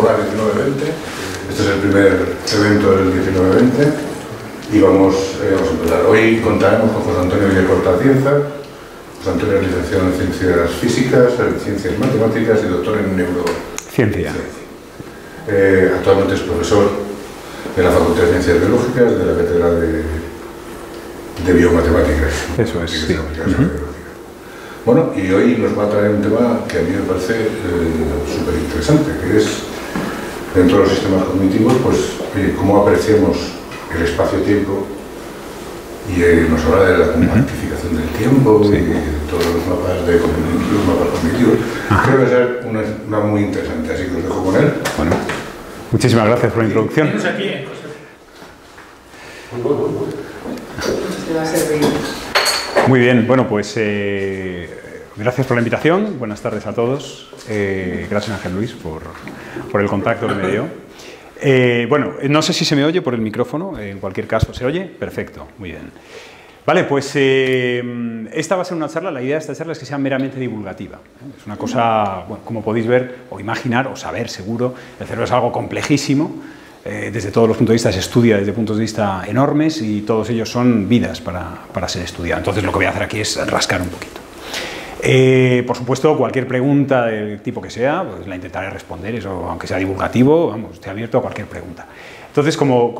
Global 19-20. Este es el primer evento del 19-20 y vamos a empezar. Hoy contaremos con José Antonio Villacorta Atienza. José Antonio es licenciado en Ciencias Físicas, en Ciencias Matemáticas y doctor en Neurociencia. Actualmente es profesor de la Facultad de Ciencias Biológicas, de la Cátedra de Biomatemáticas. Eso es, sí. Bueno, y hoy nos va a traer un tema que a mí me parece súper interesante, que es, dentro de los sistemas cognitivos, pues cómo apreciamos el espacio-tiempo, y nos habla de la cuantificación del tiempo y de todos los mapas cognitivos. Creo que va a ser una muy interesante, así que os dejo con él. Bueno, muchísimas gracias por la introducción. Muy bien, bueno, pues gracias por la invitación, buenas tardes a todos, gracias Ángel Luis por el contacto que me dio. Bueno, no sé si se me oye por el micrófono, en cualquier caso, ¿se oye? Perfecto, muy bien. Vale, pues esta va a ser una charla, la idea de esta charla es que sea meramente divulgativa. Es una cosa, bueno, como podéis ver o imaginar o saber seguro, el cerebro es algo complejísimo. Desde todos los puntos de vista se estudia desde puntos de vista enormes y todos ellos son vidas para ser estudiados. Entonces lo que voy a hacer aquí es rascar un poquito. Por supuesto, cualquier pregunta del tipo que sea, pues la intentaré responder, eso, aunque sea divulgativo, vamos, estoy abierto a cualquier pregunta. Entonces, como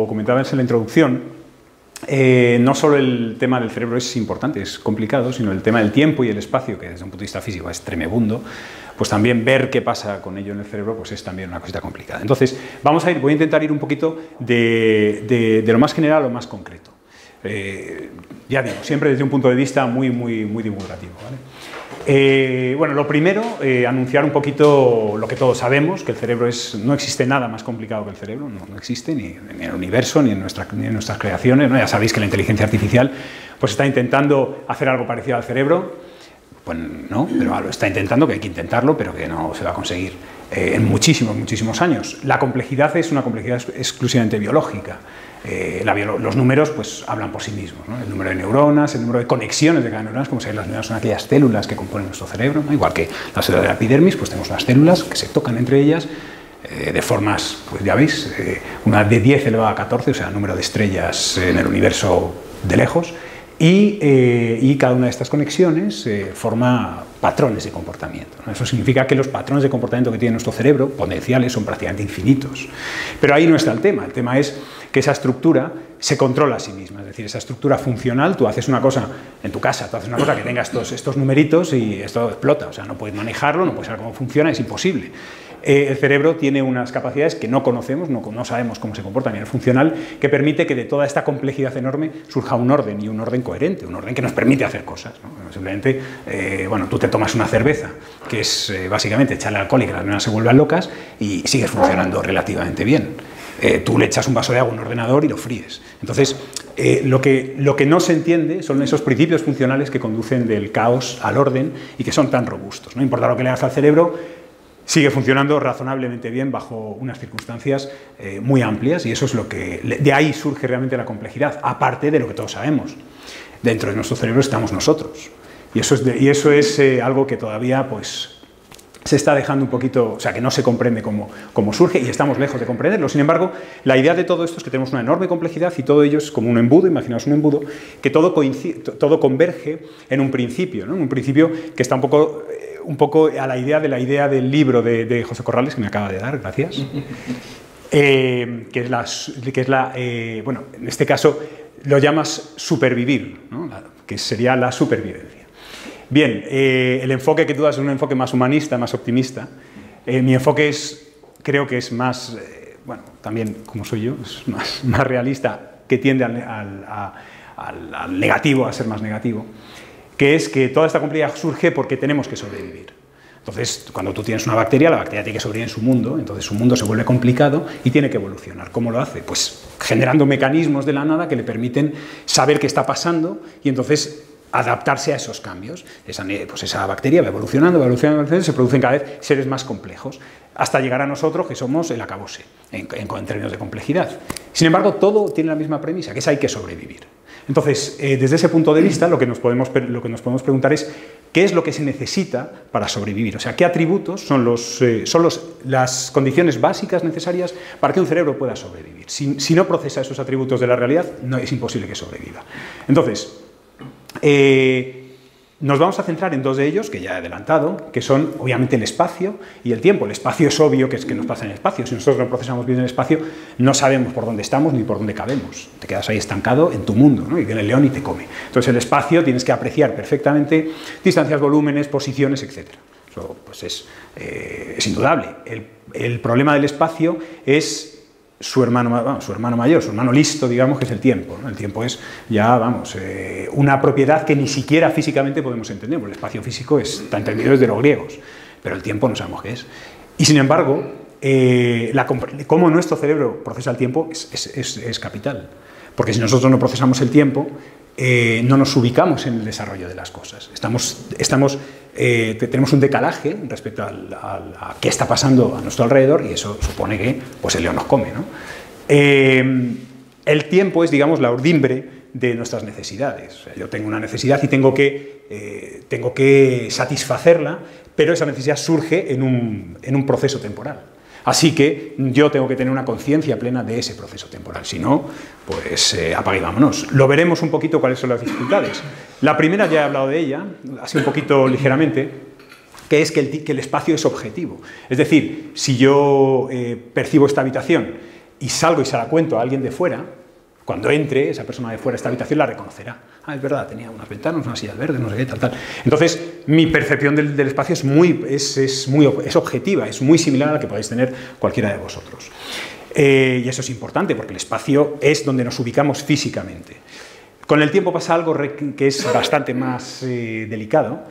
comentabas en la introducción, no solo el tema del cerebro es importante, es complicado, sino el tema del tiempo y el espacio, que desde un punto de vista físico es tremebundo, pues también ver qué pasa con ello en el cerebro pues es también una cosita complicada. Entonces, voy a intentar ir un poquito de lo más general a lo más concreto. Ya digo, siempre desde un punto de vista muy divulgativo, ¿vale? Bueno, lo primero, anunciar un poquito lo que todos sabemos, que el cerebro no existe nada más complicado que el cerebro, no existe ni en el universo, ni en nuestras creaciones, ¿no? Ya sabéis que la inteligencia artificial pues está intentando hacer algo parecido al cerebro. Pues no, pero lo está intentando, que hay que intentarlo, pero que no se va a conseguir en muchísimos años. La complejidad es una complejidad exclusivamente biológica. Los números pues hablan por sí mismos, ¿no? El número de neuronas, el número de conexiones de cada neurona, como sabéis, las neuronas son aquellas células que componen nuestro cerebro, ¿no? Igual que la célula de la epidermis, pues tenemos unas células que se tocan entre ellas de formas, pues ya veis, una de 10 elevado a 14, o sea, el número de estrellas en el universo de lejos. Y cada una de estas conexiones forma patrones de comportamiento, ¿no? Eso significa que los patrones de comportamiento que tiene nuestro cerebro, potenciales, son prácticamente infinitos. Pero ahí no está el tema es que esa estructura se controla a sí misma, es decir, esa estructura funcional, tú haces una cosa en tu casa, tú haces una cosa que tenga estos numeritos y esto explota, o sea, no puedes manejarlo, no puedes saber cómo funciona, es imposible. El cerebro tiene unas capacidades que no conocemos, no sabemos cómo se comporta a nivel funcional, que permite que de toda esta complejidad enorme surja un orden, y un orden coherente, un orden que nos permite hacer cosas, ¿no? Simplemente, bueno, tú te tomas una cerveza, que es básicamente echarle alcohol y que las neuronas se vuelvan locas, y sigues funcionando relativamente bien. Tú le echas un vaso de agua a un ordenador y lo fríes. Entonces, lo que no se entiende son esos principios funcionales que conducen del caos al orden y que son tan robustos. No importa lo que le hagas al cerebro, sigue funcionando razonablemente bien bajo unas circunstancias muy amplias, y eso es lo que... De ahí surge realmente la complejidad, aparte de lo que todos sabemos. Dentro de nuestro cerebro estamos nosotros. Y eso es algo que todavía pues se está dejando un poquito, o sea, que no se comprende cómo surge, y estamos lejos de comprenderlo. Sin embargo, la idea de todo esto es que tenemos una enorme complejidad y todo ello es como un embudo, imaginaos un embudo, que todo converge en un principio, ¿no? Un principio que está un poco a la idea del libro de José Corrales, que me acaba de dar, gracias, que es bueno, en este caso lo llamas supervivir, ¿no? Que sería la supervivencia. Bien, el enfoque que tú das es un enfoque más humanista, más optimista. Mi enfoque creo que es más, bueno, también como soy yo, es más realista, que tiende al negativo, a ser más negativo, que es que toda esta complejidad surge porque tenemos que sobrevivir. Entonces, cuando tú tienes una bacteria, la bacteria tiene que sobrevivir en su mundo, entonces su mundo se vuelve complicado y tiene que evolucionar. ¿Cómo lo hace? Pues generando mecanismos de la nada que le permiten saber qué está pasando y entonces adaptarse a esos cambios. Pues esa bacteria va evolucionando, se producen cada vez seres más complejos, hasta llegar a nosotros, que somos el acabose, en términos de complejidad. Sin embargo, todo tiene la misma premisa, que es hay que sobrevivir. Entonces, desde ese punto de vista, lo que nos podemos preguntar es qué es lo que se necesita para sobrevivir, o sea, qué atributos son las condiciones básicas necesarias para que un cerebro pueda sobrevivir. Si no procesa esos atributos de la realidad, no, es imposible que sobreviva. Entonces, nos vamos a centrar en dos de ellos, que ya he adelantado, que son obviamente el espacio y el tiempo. El espacio es obvio que es que nos pasa en el espacio. Si nosotros no procesamos bien el espacio, no sabemos por dónde estamos ni por dónde cabemos. Te quedas ahí estancado en tu mundo, ¿no? Y viene el león y te come. Entonces el espacio tienes que apreciar perfectamente distancias, volúmenes, posiciones, etc. Eso pues es indudable. El problema del espacio es su hermano mayor, su hermano listo, digamos, que es el tiempo, ¿no? El tiempo es ya, vamos, una propiedad que ni siquiera físicamente podemos entender, porque el espacio físico está entendido desde los griegos, pero el tiempo no sabemos qué es. Y sin embargo, cómo nuestro cerebro procesa el tiempo es capital, porque si nosotros no procesamos el tiempo, no nos ubicamos en el desarrollo de las cosas. Tenemos un decalaje respecto a qué está pasando a nuestro alrededor y eso supone que pues, el león nos come, ¿no? El tiempo es, digamos, la urdimbre de nuestras necesidades. O sea, yo tengo una necesidad y tengo que satisfacerla, pero esa necesidad surge en un proceso temporal. Así que yo tengo que tener una conciencia plena de ese proceso temporal, si no, pues apaga y vámonos. Lo veremos un poquito cuáles son las dificultades. La primera ya he hablado de ella, así un poquito ligeramente, que es que el espacio es objetivo. Es decir, si yo percibo esta habitación y salgo y se la cuento a alguien de fuera, cuando entre, esa persona de fuera a esta habitación la reconocerá. Ah, es verdad, tenía unas ventanas, unas sillas verdes, no sé qué, tal. Entonces, mi percepción del espacio es objetiva, es muy similar a la que podéis tener cualquiera de vosotros. Y eso es importante, porque el espacio es donde nos ubicamos físicamente. Con el tiempo pasa algo que es bastante más delicado,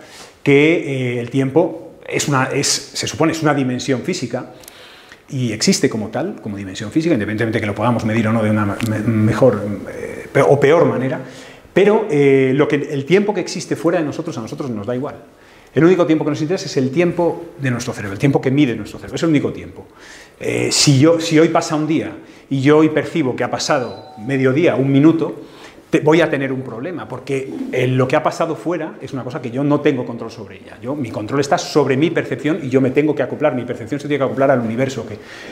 que el tiempo se supone es una dimensión física, y existe como tal, como dimensión física, independientemente de que lo podamos medir o no de una mejor o peor manera, pero el tiempo que existe fuera de nosotros, a nosotros nos da igual. El único tiempo que nos interesa es el tiempo de nuestro cerebro, el tiempo que mide nuestro cerebro, es el único tiempo. Si hoy pasa un día y yo hoy percibo que ha pasado mediodía, un minuto, voy a tener un problema, porque lo que ha pasado fuera es una cosa que yo no tengo control sobre ella. Mi control está sobre mi percepción y yo me tengo que acoplar, mi percepción se tiene que acoplar al universo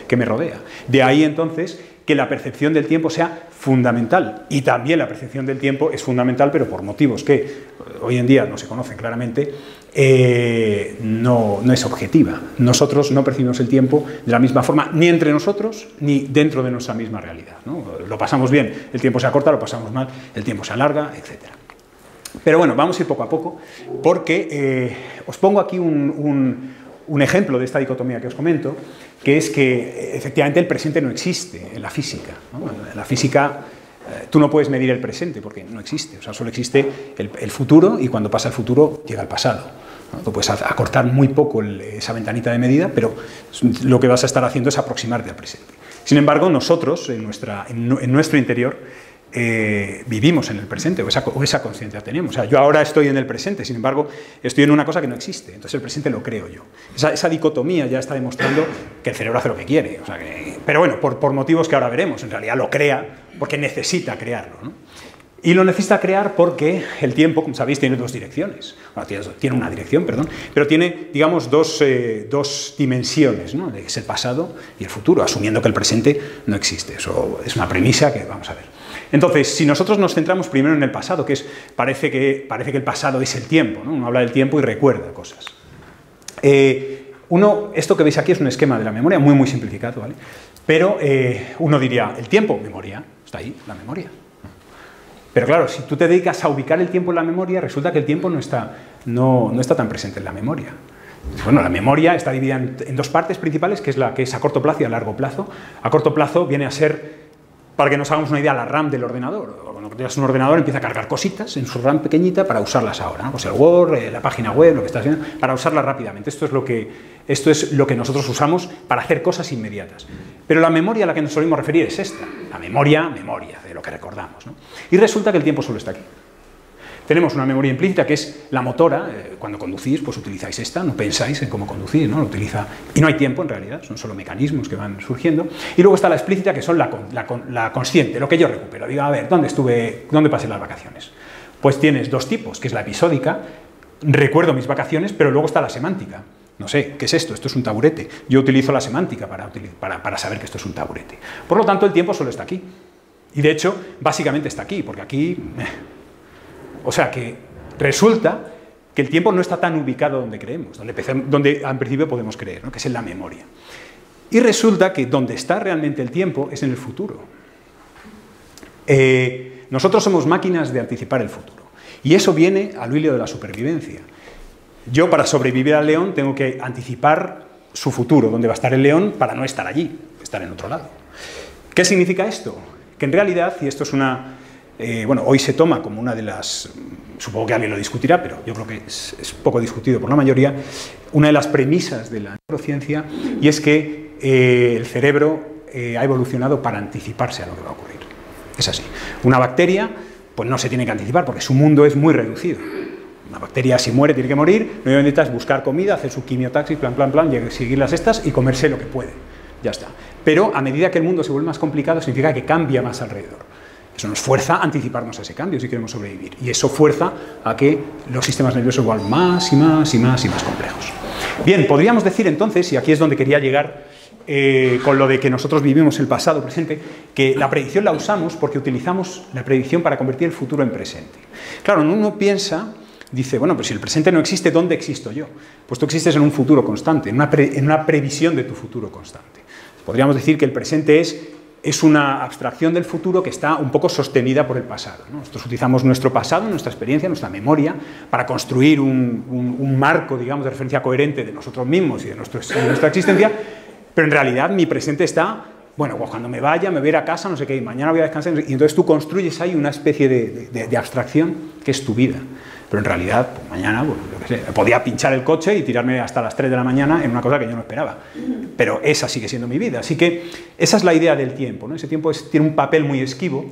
que me rodea. De ahí entonces que la percepción del tiempo sea fundamental, y también la percepción del tiempo es fundamental, pero por motivos que hoy en día no se conocen claramente, no es objetiva. Nosotros no percibimos el tiempo de la misma forma, ni entre nosotros, ni dentro de nuestra misma realidad, ¿no? Lo pasamos bien, el tiempo se acorta, lo pasamos mal, el tiempo se alarga, etc. Pero bueno, vamos a ir poco a poco, porque os pongo aquí un ejemplo de esta dicotomía que os comento, que es que efectivamente el presente no existe en la física, ¿no? En la física tú no puedes medir el presente porque no existe, o sea, solo existe el futuro, y cuando pasa el futuro llega el pasado, ¿no? Tú puedes acortar muy poco esa ventanita de medida, pero lo que vas a estar haciendo es aproximarte al presente. Sin embargo, nosotros, en nuestro interior, vivimos en el presente, o esa conciencia tenemos. O sea, yo ahora estoy en el presente, sin embargo, estoy en una cosa que no existe, entonces el presente lo creo yo. Esa dicotomía ya está demostrando que el cerebro hace lo que quiere, o sea pero bueno, por motivos que ahora veremos, en realidad lo crea porque necesita crearlo, ¿no? Y lo necesita crear porque el tiempo, como sabéis, tiene dos direcciones. Bueno, tiene una dirección, perdón, pero tiene, digamos, dos dimensiones, ¿no? Es el pasado y el futuro, asumiendo que el presente no existe. Eso es una premisa que vamos a ver. Entonces, si nosotros nos centramos primero en el pasado, parece que el pasado es el tiempo, ¿no? Uno habla del tiempo y recuerda cosas. Esto que veis aquí es un esquema de la memoria, muy, muy simplificado, ¿vale? Pero uno diría, el tiempo, memoria, está ahí, la memoria. Pero claro, si tú te dedicas a ubicar el tiempo en la memoria, resulta que el tiempo no está tan presente en la memoria. Bueno, la memoria está dividida en dos partes principales, que es a corto plazo y a largo plazo. A corto plazo viene a ser, para que nos hagamos una idea, la RAM del ordenador. Cuando tienes un ordenador empieza a cargar cositas en su RAM pequeñita para usarlas ahora, ¿no? Pues el Word, la página web, lo que estás haciendo, para usarlas rápidamente. Esto es lo que nosotros usamos para hacer cosas inmediatas. Pero la memoria a la que nos solemos referir es esta, la memoria, de lo que recordamos, ¿no? Y resulta que el tiempo solo está aquí. Tenemos una memoria implícita que es la motora. Cuando conducís, pues utilizáis esta, no pensáis en cómo conducir, ¿no? Y no hay tiempo en realidad, son solo mecanismos que van surgiendo. Y luego está la explícita, que son la consciente, lo que yo recupero. Digo, a ver, ¿dónde pasé las vacaciones? Pues tienes dos tipos, que es la episódica, recuerdo mis vacaciones, pero luego está la semántica. No sé, ¿qué es esto? Esto es un taburete. Yo utilizo la semántica para saber que esto es un taburete. Por lo tanto, el tiempo solo está aquí. Y de hecho, básicamente está aquí, porque aquí... O sea que resulta que el tiempo no está tan ubicado donde creemos, donde en principio podemos creer, ¿no? Que es en la memoria. Y resulta que donde está realmente el tiempo es en el futuro. Nosotros somos máquinas de anticipar el futuro. Y eso viene al hilo de la supervivencia. Yo, para sobrevivir al león, tengo que anticipar su futuro, dónde va a estar el león, para no estar allí, estar en otro lado. ¿Qué significa esto? Que en realidad, y esto es una... bueno, hoy se toma como una de las... Supongo que alguien lo discutirá, pero yo creo que es poco discutido por la mayoría, una de las premisas de la neurociencia, y es que el cerebro ha evolucionado para anticiparse a lo que va a ocurrir. Es así. Una bacteria, pues no se tiene que anticipar, porque su mundo es muy reducido. Una bacteria, si muere, tiene que morir, no necesitas buscar comida, hacer su quimiotaxis, seguir las estas y comerse lo que puede. Ya está. Pero a medida que el mundo se vuelve más complicado, significa que cambia más alrededor. Eso nos fuerza a anticiparnos a ese cambio si queremos sobrevivir. Y eso fuerza a que los sistemas nerviosos vuelvan más y más y más y más complejos. Bien, podríamos decir entonces, y aquí es donde quería llegar con lo de que nosotros vivimos el pasado, presente, que la predicción la usamos porque utilizamos la predicción para convertir el futuro en presente. Claro, uno piensa... Dice, bueno, pero si el presente no existe, ¿dónde existo yo? Pues tú existes en un futuro constante, en una previsión de tu futuro constante. Podríamos decir que el presente es una abstracción del futuro que está un poco sostenida por el pasado, ¿no? Nosotros utilizamos nuestro pasado, nuestra experiencia, nuestra memoria, para construir un marco, digamos, de referencia coherente de nosotros mismos y de nuestra existencia, pero en realidad mi presente está... Bueno, pues cuando me vaya, me voy a ir a casa, no sé qué, y mañana voy a descansar, y entonces tú construyes ahí una especie de abstracción que es tu vida. Pero en realidad, pues mañana, pues, yo qué sé, podía pinchar el coche y tirarme hasta las 3 de la mañana en una cosa que yo no esperaba. Pero esa sigue siendo mi vida. Así que esa es la idea del tiempo, ¿no? Ese tiempo tiene un papel muy esquivo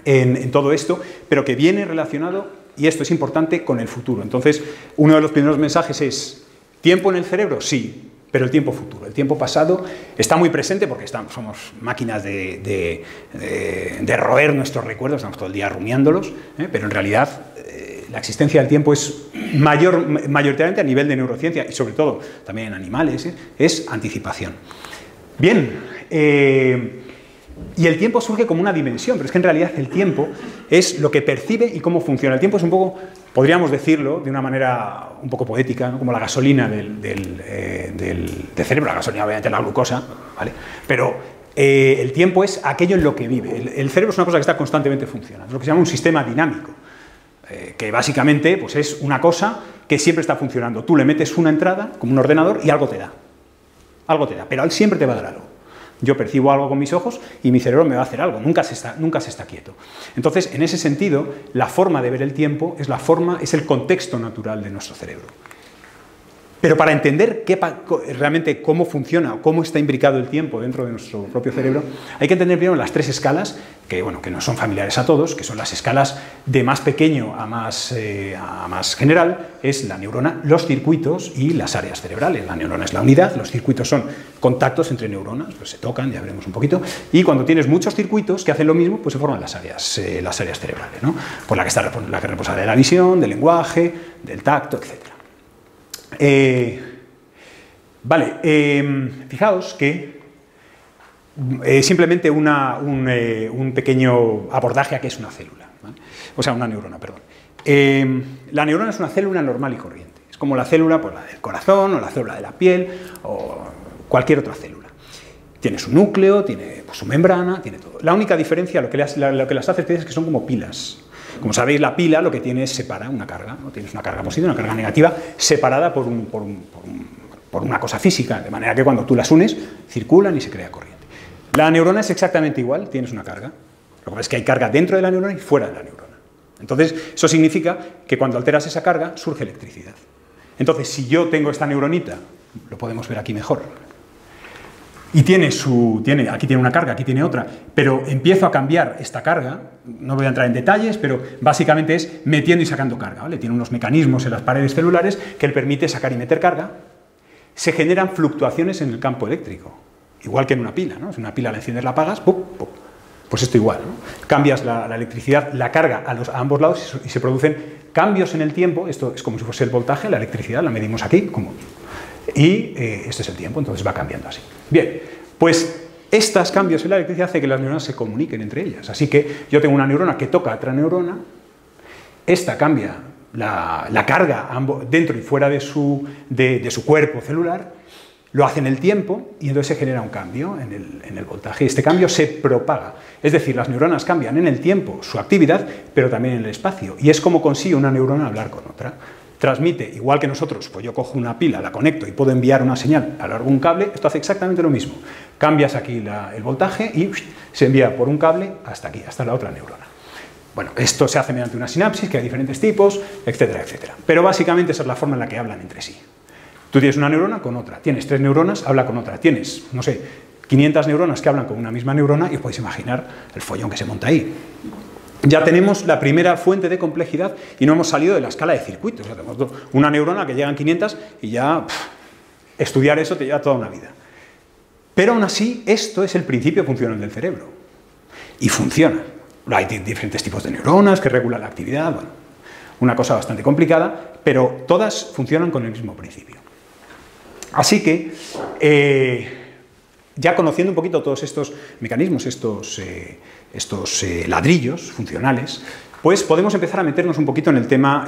en todo esto, pero que viene relacionado, y esto es importante, con el futuro. Entonces, uno de los primeros mensajes es, ¿tiempo en el cerebro? Sí. Pero el tiempo futuro, el tiempo pasado está muy presente porque somos máquinas de roer nuestros recuerdos, estamos todo el día rumiándolos, pero en realidad la existencia del tiempo es mayoritariamente a nivel de neurociencia y sobre todo también en animales, es anticipación. Bien, y el tiempo surge como una dimensión, pero es que en realidad el tiempo es lo que percibe y cómo funciona. El tiempo es un poco, podríamos decirlo de una manera un poco poética, ¿no? Como la gasolina del cerebro, la gasolina obviamente es la glucosa, ¿vale? Pero el tiempo es aquello en lo que vive. El cerebro es una cosa que está constantemente funcionando, es lo que se llama un sistema dinámico, que básicamente pues es una cosa que siempre está funcionando. Tú le metes una entrada, como un ordenador, y algo te da, pero él siempre te va a dar algo. Yo percibo algo con mis ojos y mi cerebro me va a hacer algo, nunca se está quieto. Entonces, en ese sentido, la forma de ver el tiempo es el contexto natural de nuestro cerebro. Pero para entender realmente cómo funciona o cómo está imbricado el tiempo dentro de nuestro propio cerebro, hay que entender primero las 3 escalas, que nos son familiares a todos, que son las escalas de más pequeño a más general, es la neurona, los circuitos y las áreas cerebrales. La neurona es la unidad, los circuitos son contactos entre neuronas, pues se tocan, ya veremos un poquito, y cuando tienes muchos circuitos que hacen lo mismo, pues se forman las áreas cerebrales, ¿no? Por la que reposa de la visión, del lenguaje, del tacto, etc. Fijaos que simplemente un pequeño abordaje a qué es una célula, ¿vale? O sea, una neurona, perdón. La neurona es una célula normal y corriente. Es como la célula, pues, la del corazón o la célula de la piel o cualquier otra célula. Tiene su núcleo, tiene pues, su membrana, tiene todo. La única diferencia, lo que las hace especiales es que son como pilas. Como sabéis, la pila lo que tiene es separa una carga, ¿no? Tienes una carga positiva, una carga negativa, separada por una cosa física, de manera que cuando tú las unes, circulan y se crea corriente. La neurona es exactamente igual, tienes una carga. Lo que pasa es que hay carga dentro de la neurona y fuera de la neurona. Entonces, eso significa que cuando alteras esa carga, surge electricidad. Entonces, si yo tengo esta neuronita, lo podemos ver aquí mejor, y aquí tiene una carga, aquí tiene otra, pero empiezo a cambiar esta carga, no voy a entrar en detalles, pero básicamente es metiendo y sacando carga, ¿vale? Tiene unos mecanismos en las paredes celulares que le permite sacar y meter carga. Se generan fluctuaciones en el campo eléctrico, igual que en una pila, ¿no? Si una pila la enciendes, la apagas, ¡pum! ¡pum! Pues esto igual, ¿no? Cambias la electricidad, la carga a ambos lados y se producen cambios en el tiempo. Esto es como si fuese el voltaje, la electricidad la medimos aquí, y este es el tiempo, entonces va cambiando así. Bien, pues estos cambios en la electricidad hacen que las neuronas se comuniquen entre ellas. Así que yo tengo una neurona que toca a otra neurona, esta cambia la carga dentro y fuera de su cuerpo celular, lo hace en el tiempo y entonces se genera un cambio en el voltaje. Y este cambio se propaga. Es decir, las neuronas cambian en el tiempo su actividad, pero también en el espacio. Y es como consigue una neurona hablar con otra. Transmite, igual que nosotros, pues yo cojo una pila, la conecto y puedo enviar una señal a lo largo de un cable, esto hace exactamente lo mismo. Cambias aquí el voltaje y se envía por un cable hasta aquí, hasta la otra neurona. Bueno, esto se hace mediante una sinapsis, que hay diferentes tipos, etcétera, etcétera. Pero básicamente esa es la forma en la que hablan entre sí. Tú tienes una neurona con otra, tienes 3 neuronas, habla con otra, tienes, no sé, 500 neuronas que hablan con una misma neurona y os podéis imaginar el follón que se monta ahí. Ya tenemos la primera fuente de complejidad y no hemos salido de la escala de circuitos. Ya tenemos una neurona que llegan 500 y ya estudiar eso te lleva toda una vida. Pero aún así, esto es el principio funcional del cerebro. Y funciona. Hay diferentes tipos de neuronas que regulan la actividad, bueno, una cosa bastante complicada, pero todas funcionan con el mismo principio. Así que, ya conociendo un poquito todos estos mecanismos, estos ladrillos funcionales, pues podemos empezar a meternos un poquito en el tema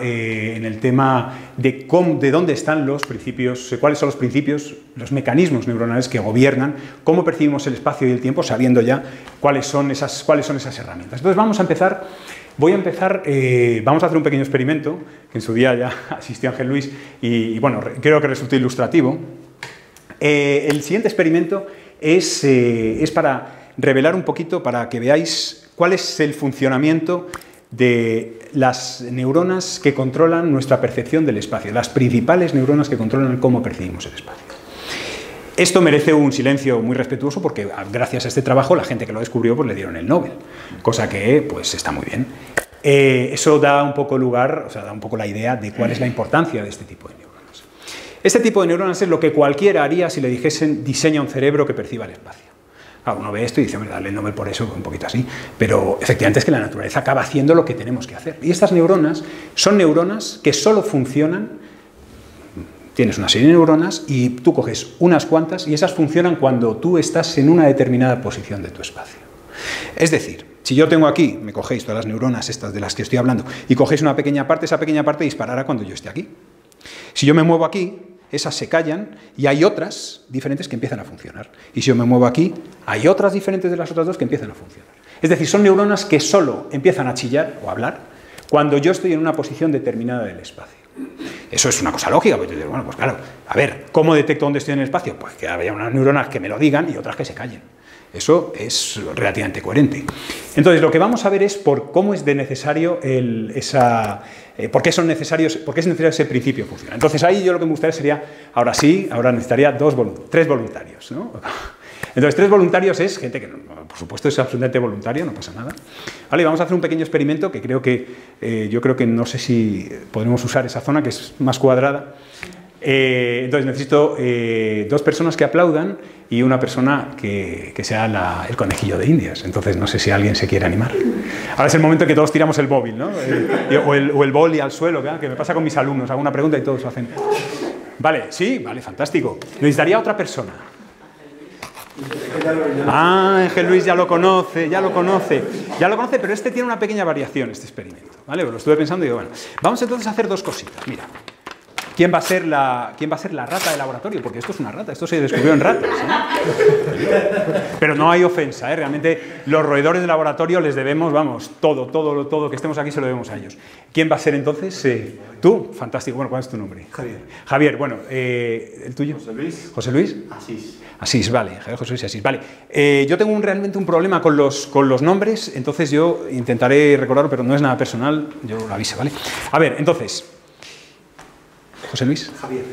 de dónde están los principios, cuáles son los principios, los mecanismos neuronales que gobiernan cómo percibimos el espacio y el tiempo, sabiendo ya cuáles son esas herramientas. Entonces vamos a empezar vamos a hacer un pequeño experimento, que en su día ya asistió Ángel Luis, y bueno, creo que resultó ilustrativo. El siguiente experimento es para revelar un poquito, para que veáis cuál es el funcionamiento de las neuronas que controlan nuestra percepción del espacio, las principales neuronas que controlan cómo percibimos el espacio. Esto merece un silencio muy respetuoso porque gracias a este trabajo la gente que lo descubrió pues le dieron el Nobel, cosa que pues está muy bien. Eso da un poco lugar, o sea, da un poco la idea de cuál es la importancia de este tipo de neuronas. Este tipo de neuronas es lo que cualquiera haría si le dijesen diseña un cerebro que perciba el espacio. Claro, uno ve esto y dice, hombre, darle el Nobel por eso, un poquito así, pero efectivamente es que la naturaleza acaba haciendo lo que tenemos que hacer. Y estas neuronas son neuronas que solo funcionan. Tienes una serie de neuronas y tú coges unas cuantas y esas funcionan cuando tú estás en una determinada posición de tu espacio. Es decir, si yo tengo aquí, me cogéis todas las neuronas estas de las que estoy hablando y cogéis una pequeña parte, esa pequeña parte disparará cuando yo esté aquí. Si yo me muevo aquí, esas se callan y hay otras diferentes que empiezan a funcionar. Y si yo me muevo aquí, hay otras diferentes de las otras dos que empiezan a funcionar. Es decir, son neuronas que solo empiezan a chillar o a hablar cuando yo estoy en una posición determinada del espacio. Eso es una cosa lógica, porque yo digo, bueno, pues claro, a ver, ¿cómo detecto dónde estoy en el espacio? Pues que haya unas neuronas que me lo digan y otras que se callen. Eso es relativamente coherente. Entonces, lo que vamos a ver es por cómo es de necesario por qué es necesario ese principio funcional. Entonces, ahí yo lo que me gustaría sería, ahora necesitaría 3 voluntarios, ¿no? Entonces, 3 voluntarios es gente que, por supuesto, es absolutamente voluntario, no pasa nada. Vale, vamos a hacer un pequeño experimento que yo creo que no sé si podremos usar esa zona que es más cuadrada. Entonces necesito 2 personas que aplaudan y una persona que sea el conejillo de Indias. Entonces no sé si alguien se quiere animar. Ahora es el momento en que todos tiramos el móvil, ¿no? O el boli al suelo, ¿verdad? Que me pasa con mis alumnos. Hago una pregunta y todos lo hacen. Vale, sí, vale, fantástico. Necesitaría otra persona. Ah, Ángel Luis ya lo conoce, pero este tiene una pequeña variación, este experimento, ¿vale? Lo estuve pensando y digo, bueno, vamos entonces a hacer 2 cositas, mira. ¿Quién va a ser la rata de laboratorio? Porque esto es una rata, esto se descubrió en ratas, ¿eh? Pero no hay ofensa, ¿eh? Realmente los roedores de laboratorio les debemos, vamos, todo que estemos aquí se lo debemos a ellos. ¿Quién va a ser entonces? ¿Tú? Fantástico. Bueno, ¿cuál es tu nombre? Javier. Javier, bueno, ¿el tuyo? José Luis. ¿José Luis? Asís, vale. Javier José Luis Asís, vale. Yo tengo realmente un problema con los nombres, entonces yo intentaré recordarlo, pero no es nada personal, yo lo aviso, ¿vale? A ver, entonces... ¿José Luis? Javier.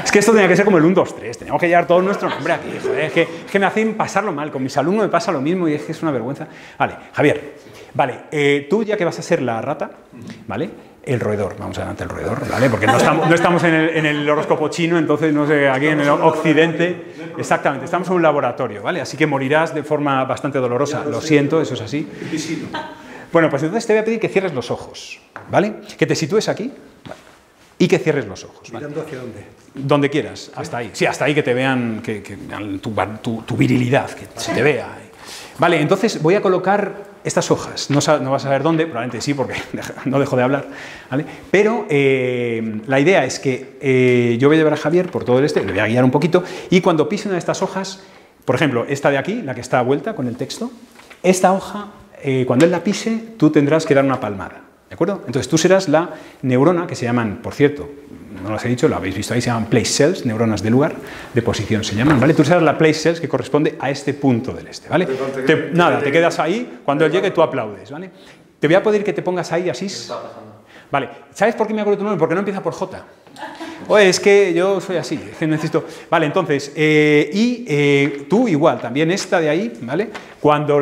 Es que esto tenía que ser como el 1, 2, 3. Teníamos que llevar todo nuestro nombre aquí. Joder, es que me hacen pasarlo mal. Con mis alumnos me pasa lo mismo y es que es una vergüenza. Vale, Javier. Vale, tú ya que vas a ser la rata, ¿vale? el roedor. Vamos adelante el roedor, ¿vale? Porque no estamos en el horóscopo chino, entonces no sé, aquí en el occidente. Exactamente, estamos en un laboratorio, ¿vale? Así que morirás de forma bastante dolorosa. Lo siento, eso es así. Bueno, pues entonces te voy a pedir que cierres los ojos, ¿vale? Que te sitúes aquí, ¿vale? Y que cierres los ojos, ¿vale? ¿Mirando hacia dónde? Donde quieras, hasta ahí. Sí, hasta ahí que te vean, que vean tu virilidad, que se te vea. Vale, entonces voy a colocar estas hojas. No vas a saber dónde, probablemente sí, porque no dejo de hablar, ¿vale? Pero la idea es que yo voy a llevar a Javier por todo el le voy a guiar un poquito, y cuando pise una de estas hojas, por ejemplo, esta de aquí, la que está a vuelta con el texto, esta hoja, cuando él la pise, tú tendrás que dar una palmada, ¿de acuerdo? Entonces tú serás la neurona, que se llaman, por cierto, no los he dicho, lo habéis visto ahí, se llaman place cells, neuronas de lugar, de posición se llaman, ¿vale? Tú serás la place cells que corresponde a este punto del ¿vale? Te quedas ahí, cuando él llegue tú aplaudes, ¿vale? Te voy a pedir que te pongas ahí, así. Vale, ¿sabes por qué me acuerdo tu nombre? Porque no empieza por J. Oye, es que yo soy así, es que necesito... Vale, entonces, tú igual, también esta de ahí, ¿vale? Cuando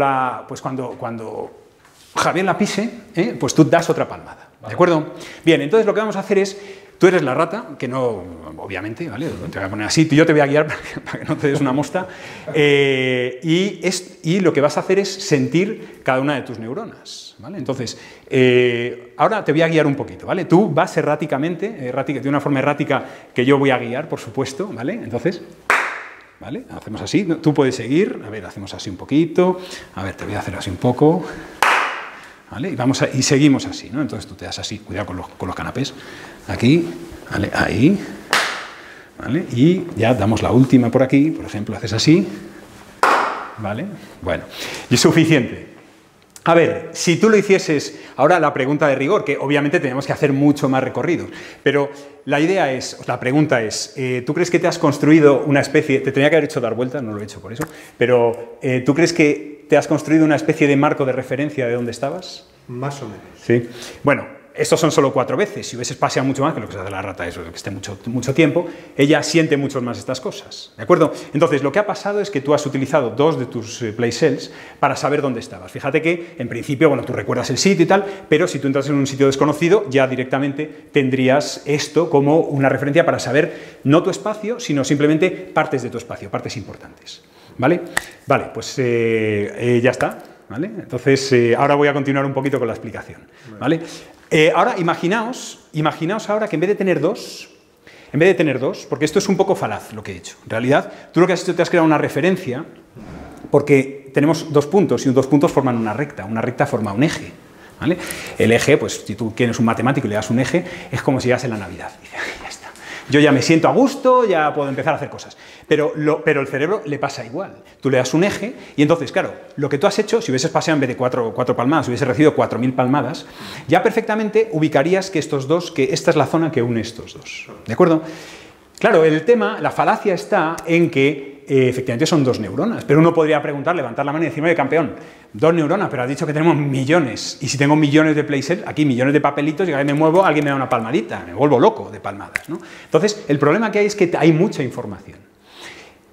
Javier la pise, pues tú das otra palmada, ¿de acuerdo? Bien, entonces lo que vamos a hacer es... Tú eres la rata, que no, obviamente, ¿vale? Te voy a poner así, yo te voy a guiar para que no te des una mosta, y lo que vas a hacer es sentir cada una de tus neuronas, ¿vale? Entonces, ahora te voy a guiar un poquito, ¿vale? Tú vas erráticamente, de una forma errática que yo voy a guiar, por supuesto, ¿vale? Entonces, ¿vale? Hacemos así, tú puedes seguir, a ver, hacemos así un poquito, a ver, te voy a hacer así un poco... ¿Vale? Y seguimos así, ¿no? Entonces tú te das así, cuidado con los canapés, aquí, ¿vale? Ahí, ¿vale? Y ya damos la última por aquí, por ejemplo, haces así, ¿vale? Bueno, y es suficiente. A ver, si tú lo hicieses, ahora la pregunta de rigor, que obviamente tenemos que hacer mucho más recorridos, pero la pregunta es, ¿tú crees que te has construido una especie, te tenía que haber hecho dar vueltas, no lo he hecho por eso, pero ¿tú crees que te has construido una especie de marco de referencia de dónde estabas? Más o menos. Sí. Bueno, estos son solo 4 veces. Si hubieses paseado mucho más, que lo que se hace la rata es que esté mucho tiempo, ella siente mucho más estas cosas. ¿De acuerdo? Entonces, lo que ha pasado es que tú has utilizado 2 de tus place cells para saber dónde estabas. Fíjate que, en principio, bueno, tú recuerdas el sitio y tal, pero si tú entras en un sitio desconocido, ya directamente tendrías esto como una referencia para saber no tu espacio, sino simplemente partes de tu espacio, partes importantes. ¿Vale? Vale, pues ya está, ¿vale? Entonces, ahora voy a continuar un poquito con la explicación, ¿vale? Ahora, imaginaos ahora que en vez de tener dos, porque esto es un poco falaz lo que he hecho, en realidad, tú lo que has hecho te has creado una referencia, porque tenemos 2 puntos, y 2 puntos forman una recta forma un eje, ¿vale? El eje, pues si tú tienes un matemático y le das un eje, es como si llegas en la Navidad, dice, ya está. Yo ya me siento a gusto, ya puedo empezar a hacer cosas. Pero el cerebro le pasa igual. Tú le das un eje y entonces, claro, lo que tú has hecho, si hubieses paseado en vez de 4 palmadas, hubieses recibido 4000 palmadas, ya perfectamente ubicarías que que esta es la zona que une estos dos. ¿De acuerdo? Claro, el tema, la falacia está en que efectivamente son 2 neuronas, pero uno podría preguntar, levantar la mano y decirme, oye, campeón, 2 neuronas, pero has dicho que tenemos millones, y si tengo millones de place cells, aquí millones de papelitos, y cada vez me muevo, alguien me da una palmadita, me vuelvo loco de palmadas, ¿no? Entonces, el problema que hay es que hay mucha información.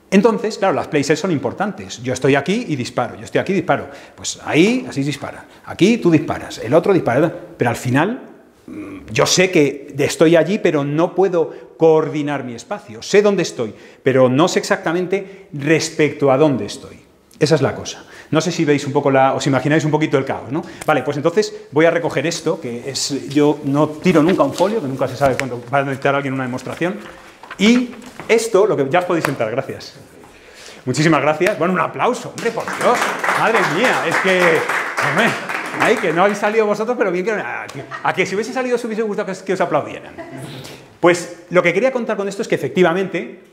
Entonces, claro, las place cells son importantes. Yo estoy aquí y disparo, yo estoy aquí y disparo. Pues ahí, así dispara. Aquí tú disparas, el otro dispara, pero al final yo sé que estoy allí, pero no puedo coordinar mi espacio. Sé dónde estoy, pero no sé exactamente respecto a dónde estoy. Esa es la cosa. No sé si veis un poco os imagináis un poquito el caos, ¿no? Vale, pues entonces voy a recoger esto, que es, yo no tiro nunca un folio, que nunca se sabe cuándo va a necesitar alguien una demostración. Y esto, lo que ya os podéis sentar, gracias. Muchísimas gracias. Bueno, un aplauso, hombre, por Dios. Madre mía, es que... Hombre, ay, que no habéis salido vosotros, pero bien que... A que si hubiese salido os hubiese gustado que os aplaudieran. Pues lo que quería contar con esto es que efectivamente...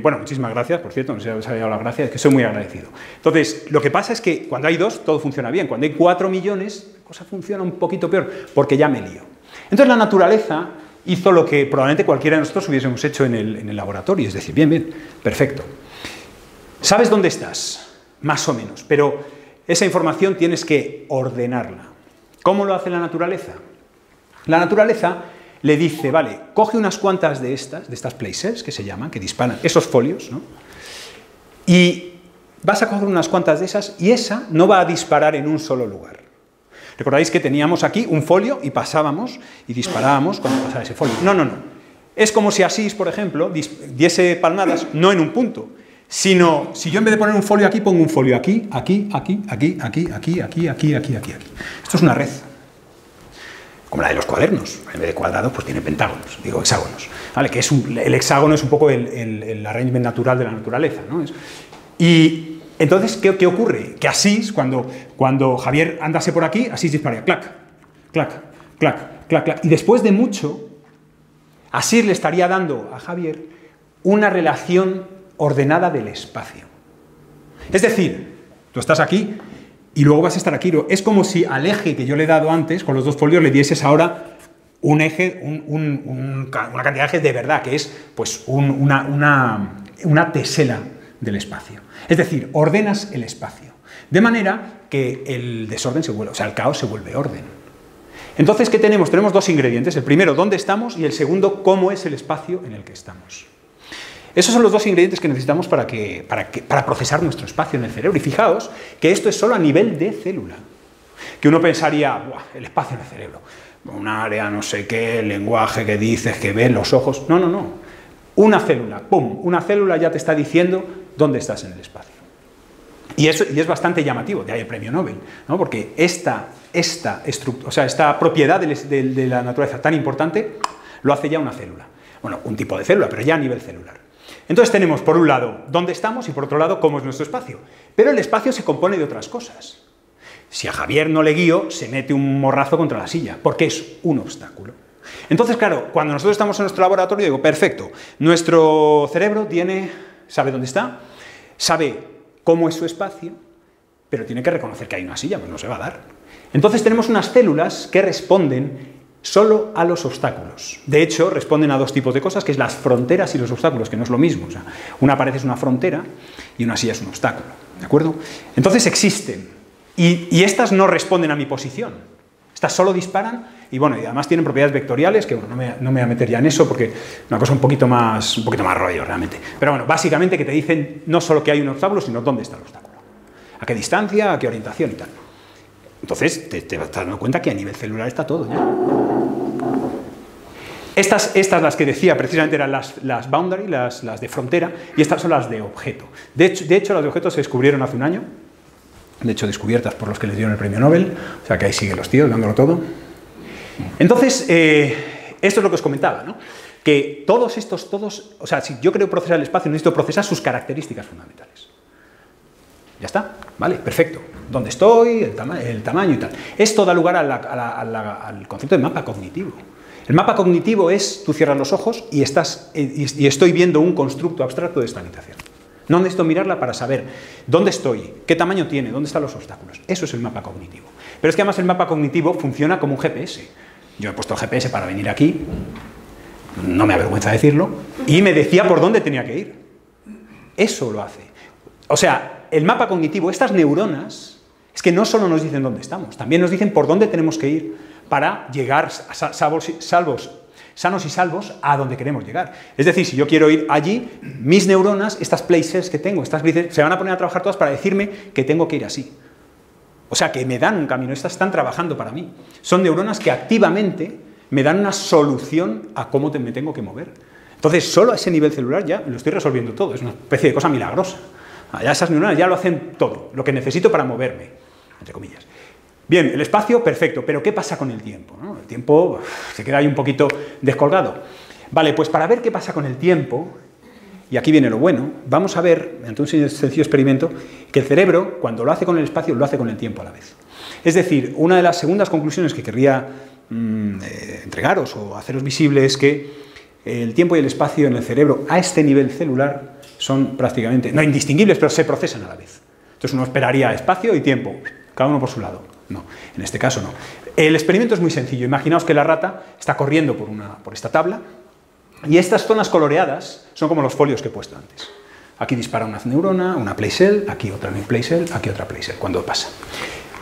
bueno, muchísimas gracias, por cierto, no sé si os había dado las gracias, es que soy muy agradecido. Entonces, lo que pasa es que cuando hay 2, todo funciona bien. Cuando hay 4 millones, la cosa funciona un poquito peor, porque ya me lío. Entonces la naturaleza hizo lo que probablemente cualquiera de nosotros hubiésemos hecho en el laboratorio, es decir, bien, perfecto. ¿Sabes dónde estás? Más o menos, pero esa información tienes que ordenarla. ¿Cómo lo hace la naturaleza? La naturaleza le dice, vale, coge unas cuantas de estas place cells, que se llaman, que disparan esos folios, ¿no? Y vas a coger unas cuantas de esas y esa no va a disparar en un solo lugar. Recordáis que teníamos aquí un folio y pasábamos y disparábamos cuando pasaba ese folio. No, no, no. Es como si Asís, por ejemplo, diese palmadas no en un punto, sino si yo en vez de poner un folio aquí, pongo un folio aquí, aquí, aquí, aquí, aquí, aquí, aquí, aquí, aquí, aquí. Esto es una red. Como la de los cuadernos. En vez de cuadrados, pues tiene pentágonos, digo hexágonos. ¿Vale? Que es el hexágono es un poco el arrangement natural de la naturaleza, ¿no? Y entonces, ¿qué ocurre? Que Asís, cuando Javier andase por aquí, Asís dispararía, clac, clac, clac, clac, clac. Y después de mucho, Asís le estaría dando a Javier una relación ordenada del espacio. Es decir, tú estás aquí y luego vas a estar aquí. Es como si al eje que yo le he dado antes, con los dos folios, le dieses ahora un eje, una cantidad de ejes de verdad, que es pues una tesela del espacio. Es decir, ordenas el espacio, de manera que el desorden se vuelve, o sea, el caos se vuelve orden. Entonces, ¿qué tenemos? Tenemos dos ingredientes. El primero, dónde estamos, y el segundo, cómo es el espacio en el que estamos. Esos son los dos ingredientes que necesitamos para procesar nuestro espacio en el cerebro. Y fijaos que esto es solo a nivel de célula. Que uno pensaría, ¡buah! El espacio en el cerebro, un área, no sé qué, el lenguaje que dices, que ves, los ojos. No, no, no. Una célula, ¡pum! Una célula ya te está diciendo dónde estás en el espacio. Y es bastante llamativo, de ahí el premio Nobel, ¿no? Porque esta propiedad de la naturaleza tan importante lo hace ya una célula. Bueno, un tipo de célula, pero ya a nivel celular. Entonces tenemos, por un lado, dónde estamos y por otro lado, cómo es nuestro espacio. Pero el espacio se compone de otras cosas. Si a Javier no le guío, se mete un morrazo contra la silla, porque es un obstáculo. Entonces, claro, cuando nosotros estamos en nuestro laboratorio, digo, perfecto, nuestro cerebro sabe dónde está, sabe cómo es su espacio, pero tiene que reconocer que hay una silla, pues no se va a dar. Entonces tenemos unas células que responden solo a los obstáculos. De hecho, responden a dos tipos de cosas, que es las fronteras y los obstáculos, que no es lo mismo. O sea, una pared es una frontera y una silla es un obstáculo. ¿De acuerdo? Entonces existen. Y estas no responden a mi posición. Estas solo disparan y, bueno, y además tienen propiedades vectoriales, que bueno, no me voy a meter ya en eso porque es una cosa un poquito más rollo realmente. Pero bueno, básicamente que te dicen no solo que hay un obstáculo, sino dónde está el obstáculo. A qué distancia, a qué orientación y tal. Entonces te vas dando cuenta que a nivel celular está todo ya. Estas las que decía precisamente eran las boundary, las de frontera, y estas son las de objeto. De hecho, las de objeto se descubrieron hace un año, de hecho descubiertas por los que les dieron el premio Nobel, o sea que ahí siguen los tíos dándolo todo. Entonces, esto es lo que os comentaba, ¿no? Que o sea, si yo quiero procesar el espacio, necesito procesar sus características fundamentales. Ya está, vale, perfecto. ¿Dónde estoy? El tamaño y tal. Esto da lugar al concepto de mapa cognitivo. El mapa cognitivo es, tú cierras los ojos y estoy viendo un constructo abstracto de esta habitación. No necesito mirarla para saber dónde estoy, qué tamaño tiene, dónde están los obstáculos. Eso es el mapa cognitivo. Pero es que además el mapa cognitivo funciona como un GPS. Yo he puesto el GPS para venir aquí, no me avergüenza decirlo, y me decía por dónde tenía que ir. Eso lo hace. O sea, el mapa cognitivo, estas neuronas, es que no solo nos dicen dónde estamos, también nos dicen por dónde tenemos que ir para llegar sanos y salvos a donde queremos llegar. Es decir, si yo quiero ir allí, mis neuronas, estas places que tengo, estas gliceras, se van a poner a trabajar todas para decirme que tengo que ir así. O sea, que me dan un camino, estas están trabajando para mí. Son neuronas que activamente me dan una solución a cómo me tengo que mover. Entonces, solo a ese nivel celular ya lo estoy resolviendo todo, es una especie de cosa milagrosa. Ya esas neuronas ya lo hacen todo, lo que necesito para moverme, entre comillas. Bien, el espacio, perfecto, pero ¿qué pasa con el tiempo? ¿No? El tiempo se queda ahí un poquito descolgado. Vale, pues para ver qué pasa con el tiempo, y aquí viene lo bueno, vamos a ver, mediante un sencillo experimento, que el cerebro, cuando lo hace con el espacio, lo hace con el tiempo a la vez. Es decir, una de las segundas conclusiones que querría entregaros o haceros visible es que el tiempo y el espacio en el cerebro a este nivel celular son prácticamente, no indistinguibles, pero se procesan a la vez. Entonces uno esperaría espacio y tiempo, cada uno por su lado. No, en este caso no. El experimento es muy sencillo. Imaginaos que la rata está corriendo por esta tabla y estas zonas coloreadas son como los folios que he puesto antes. Aquí dispara una neurona, una place cell, aquí otra place cell, aquí otra place cell, cuando pasa.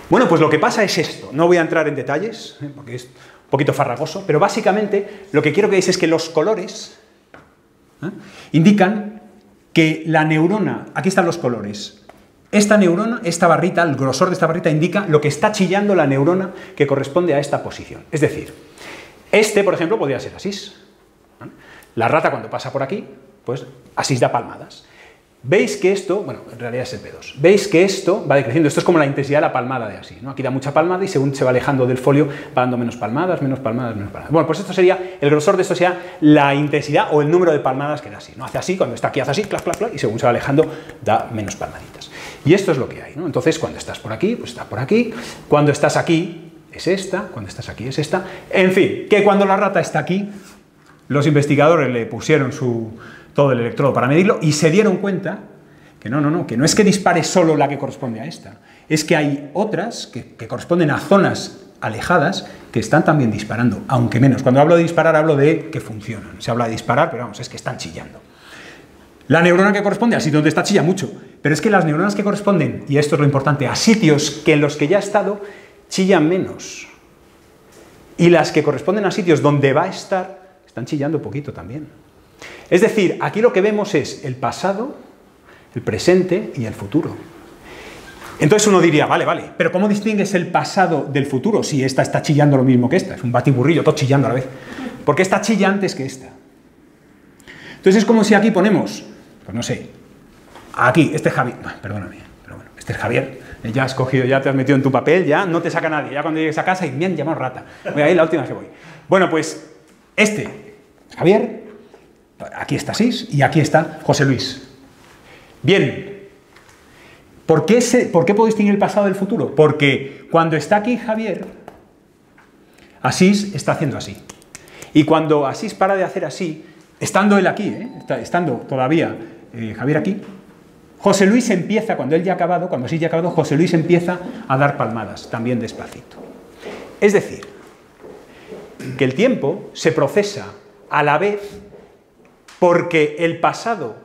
Bueno, pues lo que pasa es esto. No voy a entrar en detalles, porque es un poquito farragoso, pero básicamente lo que quiero que veáis es que los colores indican que la neurona, aquí están los colores, esta neurona, esta barrita, el grosor de esta barrita indica lo que está chillando la neurona que corresponde a esta posición. Es decir, este, por ejemplo, podría ser Asís. ¿Vale? La rata cuando pasa por aquí, pues Asís da palmadas. Veis que esto, bueno, en realidad es el P2, veis que esto va decreciendo, esto es como la intensidad de la palmada de Asís, ¿no? Aquí da mucha palmada y según se va alejando del folio va dando menos palmadas, menos palmadas, menos palmadas. Bueno, pues esto sería, el grosor de esto sería la intensidad o el número de palmadas que da Asís, ¿no? Hace así, cuando está aquí hace así, clac, clac, clac, y según se va alejando da menos palmaditas. Y esto es lo que hay, ¿no? Entonces, cuando estás por aquí, pues está por aquí, cuando estás aquí es esta, cuando estás aquí es esta, en fin, que cuando la rata está aquí, los investigadores le pusieron todo el electrodo para medirlo y se dieron cuenta que no es que dispare solo la que corresponde a esta, es que hay otras que corresponden a zonas alejadas que están también disparando, aunque menos. Cuando hablo de disparar hablo de que funcionan, se habla de disparar, pero vamos, es que están chillando. La neurona que corresponde al sitio donde está chilla mucho, pero es que las neuronas que corresponden, y esto es lo importante, a sitios que en los que ya ha estado, chillan menos. Y las que corresponden a sitios donde va a estar, están chillando poquito también. Es decir, aquí lo que vemos es el pasado, el presente y el futuro. Entonces uno diría, vale, pero ¿cómo distingues el pasado del futuro si esta está chillando lo mismo que esta? Es un batiburrillo, todo chillando a la vez. Porque esta chilla antes que esta. Entonces es como si aquí ponemos, pues no sé, aquí, este es Javier, perdóname, pero bueno, este es Javier, ya has cogido, ya te has metido en tu papel, ya no te saca nadie, ya cuando llegues a casa y me han llamado rata. Voy a ir la última que voy. Bueno, pues este, Javier, aquí está Asís y aquí está José Luis. Bien, ¿por qué puedo distinguir el pasado del futuro? Porque cuando está aquí Javier, Asís está haciendo así. Y cuando Asís para de hacer así, estando él aquí, estando todavía Javier aquí, José Luis empieza, cuando él ya ha acabado, cuando Asís ya ha acabado, José Luis empieza a dar palmadas, también despacito. Es decir, que el tiempo se procesa a la vez porque el pasado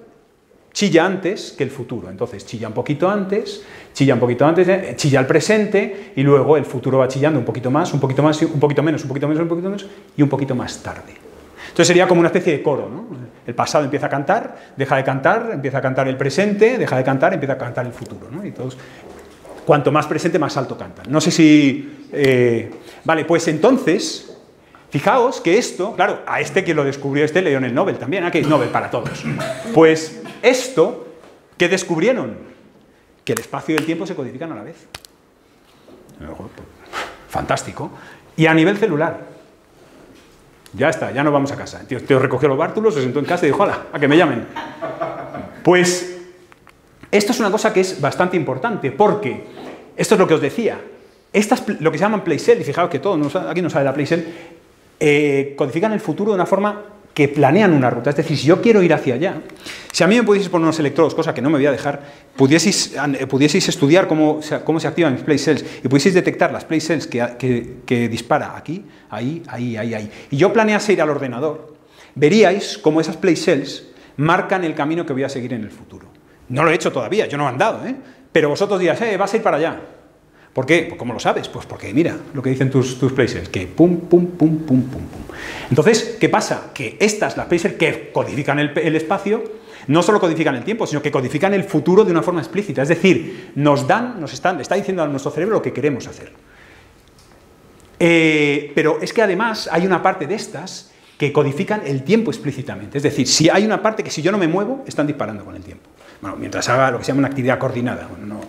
chilla antes que el futuro. Entonces chilla un poquito antes, chilla el presente y luego el futuro va chillando un poquito más, un poquito menos, un poquito menos y un poquito más tarde. Entonces sería como una especie de coro, ¿no? El pasado empieza a cantar, deja de cantar, empieza a cantar el presente, deja de cantar, empieza a cantar el futuro, ¿no? Y todos, cuanto más presente, más alto cantan. No sé si... Vale, pues entonces, fijaos que esto, claro, a este que lo descubrió le dieron el Nobel también, aquí es Nobel para todos. Pues esto, ¿qué descubrieron? Que el espacio y el tiempo se codifican a la vez. Fantástico. Y a nivel celular. Ya está, ya no vamos a casa. Te recogió los bártulos, se sentó en casa y dijo, ¡hala, a que me llamen! Pues esto es una cosa que es bastante importante, porque esto es lo que os decía. Lo que se llaman play cell, y fijaos que aquí no sale la play cell, codifican el futuro de una forma que planean una ruta. Es decir, si yo quiero ir hacia allá, si a mí me pudieseis poner unos electrodos, cosa que no me voy a dejar, pudieseis estudiar cómo se activan mis play cells y pudieseis detectar las play cells que dispara aquí, ahí, y yo planease ir al ordenador, veríais cómo esas play cells marcan el camino que voy a seguir en el futuro. No lo he hecho todavía, yo no he andado, pero vosotros dirás, vas a ir para allá. ¿Por qué? Pues ¿cómo lo sabes? Pues porque mira lo que dicen tus places, que pum, pum, pum, pum, pum, pum. Entonces, ¿qué pasa? Que estas, las places que codifican el espacio, no solo codifican el tiempo, sino que codifican el futuro de una forma explícita. Es decir, está diciendo a nuestro cerebro lo que queremos hacer. Pero es que además hay una parte de estas que codifican el tiempo explícitamente. Es decir, si hay una parte que si yo no me muevo, están disparando con el tiempo. Bueno, mientras haga lo que se llama una actividad coordinada. Bueno, no...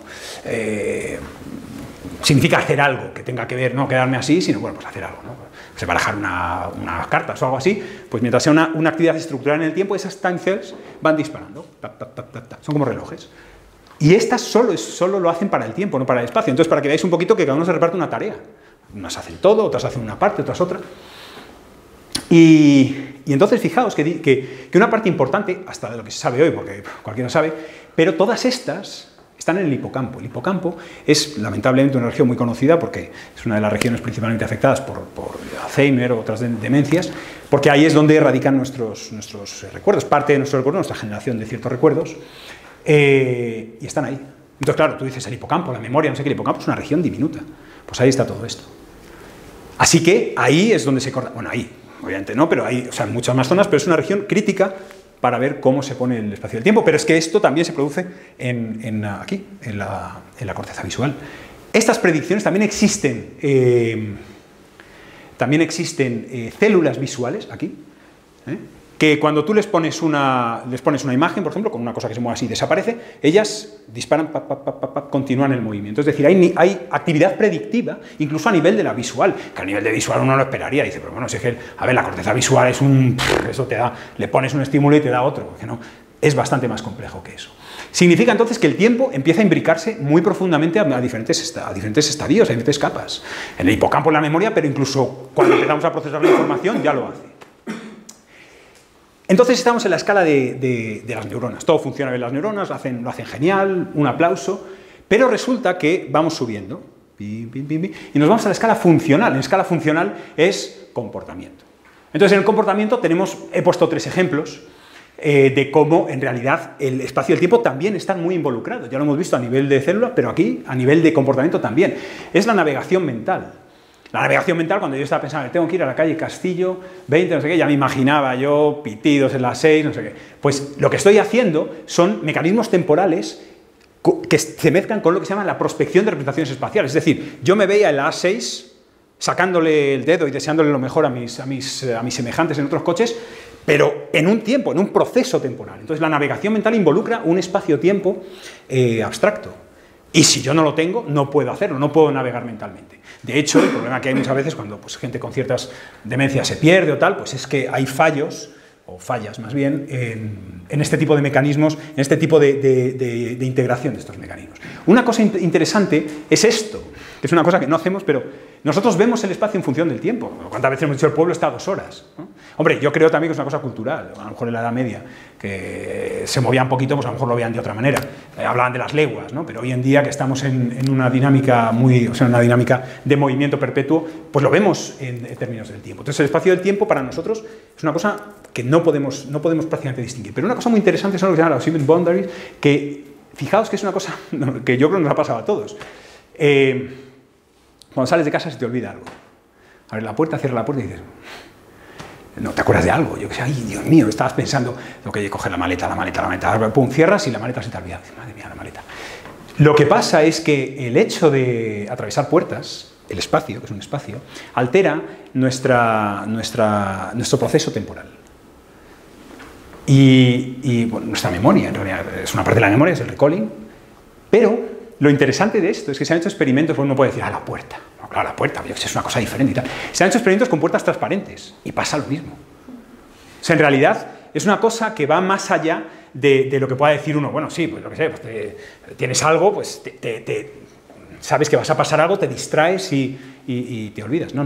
significa hacer algo que tenga que ver, no quedarme así, sino bueno, pues hacer algo, ¿no? Pues barajar unas cartas o algo así, pues mientras sea una actividad estructurada en el tiempo, esas time cells van disparando, son como relojes. Y estas solo lo hacen para el tiempo, no para el espacio. Entonces, para que veáis un poquito que cada uno se reparte una tarea. Unas hacen todo, otras hacen una parte, otras otra. Y entonces fijaos que una parte importante, hasta de lo que se sabe hoy, porque cualquiera sabe, pero todas estas están en el hipocampo. El hipocampo es lamentablemente una región muy conocida porque es una de las regiones principalmente afectadas por Alzheimer o otras demencias, porque ahí es donde radican nuestros recuerdos, parte de nuestros recuerdos, nuestra generación de ciertos recuerdos, y están ahí. Entonces, claro, tú dices el hipocampo, la memoria, no sé qué, el hipocampo es una región diminuta. Pues ahí está todo esto. Así que ahí es donde se corta, bueno, ahí, obviamente no, pero hay, o sea, en muchas más zonas, pero es una región crítica para ver cómo se pone el espacio del tiempo, pero es que esto también se produce aquí, en la corteza visual. Estas predicciones también existen células visuales aquí, que cuando tú les pones una imagen, por ejemplo, con una cosa que se mueve así y desaparece, ellas disparan, continúan el movimiento. Es decir, hay actividad predictiva, incluso a nivel de la visual, que a nivel de visual uno lo esperaría. Dice, pero bueno, si es que, a ver, la corteza visual es eso te da, le pones un estímulo y te da otro, que no, es bastante más complejo que eso. Significa entonces que el tiempo empieza a imbricarse muy profundamente a diferentes estadios, a diferentes capas. En el hipocampo, en la memoria, pero incluso cuando empezamos a procesar la información ya lo hace. Entonces estamos en la escala de las neuronas. Todo funciona bien, las neuronas lo hacen genial, un aplauso, pero resulta que vamos subiendo y nos vamos a la escala funcional. En la escala funcional es comportamiento. Entonces en el comportamiento he puesto 3 ejemplos de cómo en realidad el espacio y el tiempo también están muy involucrados. Ya lo hemos visto a nivel de célula, pero aquí a nivel de comportamiento también. Es la navegación mental. La navegación mental, cuando yo estaba pensando, tengo que ir a la calle Castillo 20, no sé qué, ya me imaginaba yo pitidos en las 6, no sé qué. Pues lo que estoy haciendo son mecanismos temporales que se mezclan con lo que se llama la prospección de representaciones espaciales. Es decir, yo me veía en la A6 sacándole el dedo y deseándole lo mejor a mis semejantes en otros coches, pero en un tiempo, en un proceso temporal. Entonces la navegación mental involucra un espacio-tiempo abstracto. Y si yo no lo tengo, no puedo hacerlo, no puedo navegar mentalmente. De hecho, el problema que hay muchas veces cuando gente con ciertas demencias se pierde o tal, pues es que hay fallos, o fallas más bien, en este tipo de mecanismos, en este tipo de integración de estos mecanismos. Una cosa interesante es esto, que es una cosa que no hacemos, pero nosotros vemos el espacio en función del tiempo. ¿Cuántas veces hemos dicho el pueblo está a 2 horas? ¿No? Hombre, yo creo también que es una cosa cultural, a lo mejor en la Edad Media, que se movía un poquito, pues a lo mejor lo veían de otra manera. Hablaban de las leguas, ¿no? Pero hoy en día que estamos en una dinámica una dinámica de movimiento perpetuo, pues lo vemos en términos del tiempo. Entonces el espacio del tiempo para nosotros es una cosa que no podemos prácticamente distinguir. Pero una cosa muy interesante son lo que se llaman los event boundaries, que fijaos que es una cosa que yo creo que nos ha pasado a todos. Cuando sales de casa se te olvida algo. Abres la puerta, cierras la puerta y dices, no te acuerdas de algo. Yo que sé, ay, Dios mío, estabas pensando, tengo que coger la maleta, pum, cierras y la maleta se te olvida. Madre mía, la maleta. Lo que pasa es que el hecho de atravesar puertas, el espacio, que es un espacio, altera nuestro proceso temporal. Y bueno, nuestra memoria, en realidad, es una parte de la memoria, es el recalling, pero lo interesante de esto es que se han hecho experimentos, pues uno puede decir, la puerta. No, claro, la puerta, yo que sé, es una cosa diferente y tal. Se han hecho experimentos con puertas transparentes y pasa lo mismo. O sea, en realidad es una cosa que va más allá de lo que pueda decir uno. Bueno, sí, pues lo que sé, pues tienes algo, pues sabes que vas a pasar algo, te distraes y te olvidas. No.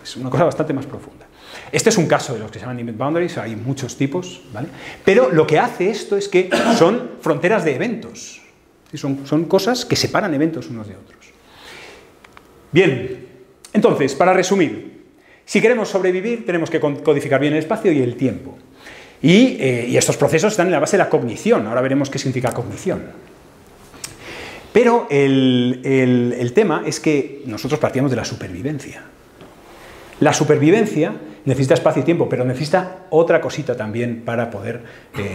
Es una cosa bastante más profunda. Este es un caso de los que se llaman event boundaries, hay muchos tipos, ¿vale? Pero lo que hace esto es que son fronteras de eventos. Son cosas que separan eventos unos de otros. Bien, entonces, para resumir, si queremos sobrevivir tenemos que codificar bien el espacio y el tiempo. Y estos procesos están en la base de la cognición. Ahora veremos qué significa cognición. Pero el tema es que nosotros partíamos de la supervivencia. La supervivencia necesita espacio y tiempo, pero necesita otra cosita también para poder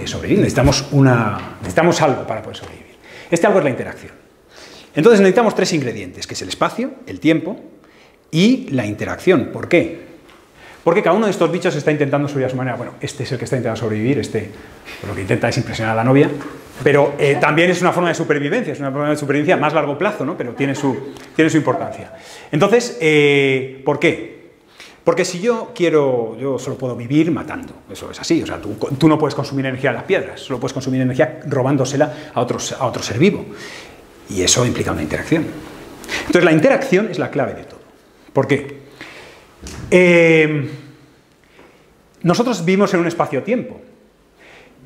sobrevivir. Necesitamos algo para poder sobrevivir. Este algo es la interacción. Entonces necesitamos 3 ingredientes, que es el espacio, el tiempo y la interacción. ¿Por qué? Porque cada uno de estos bichos está intentando sobrevivir a su manera. Bueno, este es el que está intentando sobrevivir, lo que intenta es impresionar a la novia, pero también es una forma de supervivencia, es una forma de supervivencia a más largo plazo, ¿no? Pero tiene su importancia. Entonces, ¿por qué? Porque si yo solo puedo vivir matando, eso es así, o sea, tú no puedes consumir energía de las piedras, solo puedes consumir energía robándosela a otro ser vivo, y eso implica una interacción. Entonces la interacción es la clave de todo. ¿Por qué? Nosotros vivimos en un espacio-tiempo,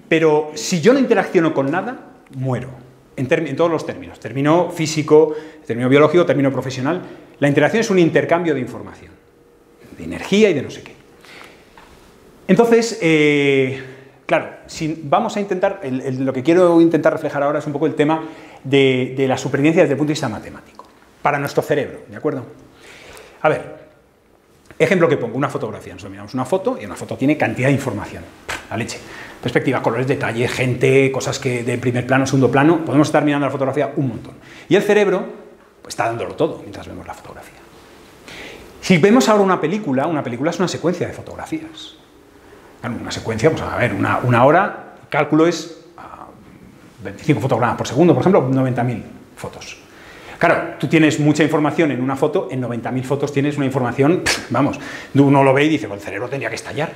pero si yo no interacciono con nada, muero, en todos los términos, término físico, término biológico, término profesional. La interacción es un intercambio de información, de energía y de no sé qué. Entonces, claro, si vamos a intentar, lo que quiero intentar reflejar ahora es un poco el tema de la supervivencia desde el punto de vista matemático, para nuestro cerebro, ¿de acuerdo? A ver, ejemplo que pongo, una fotografía. Nosotros miramos una foto y una foto tiene cantidad de información, la leche. Perspectiva, colores, detalle, gente, cosas que de primer plano, segundo plano, podemos estar mirando la fotografía un montón. Y el cerebro pues, está dándolo todo mientras vemos la fotografía. Si vemos ahora una película es una secuencia de fotografías. Claro, una secuencia, pues a ver, una hora, el cálculo es 25 fotogramas por segundo, por ejemplo, 90.000 fotos. Claro, tú tienes mucha información en una foto, en 90.000 fotos tienes una información, vamos, uno lo ve y dice, pues el cerebro tendría que estallar.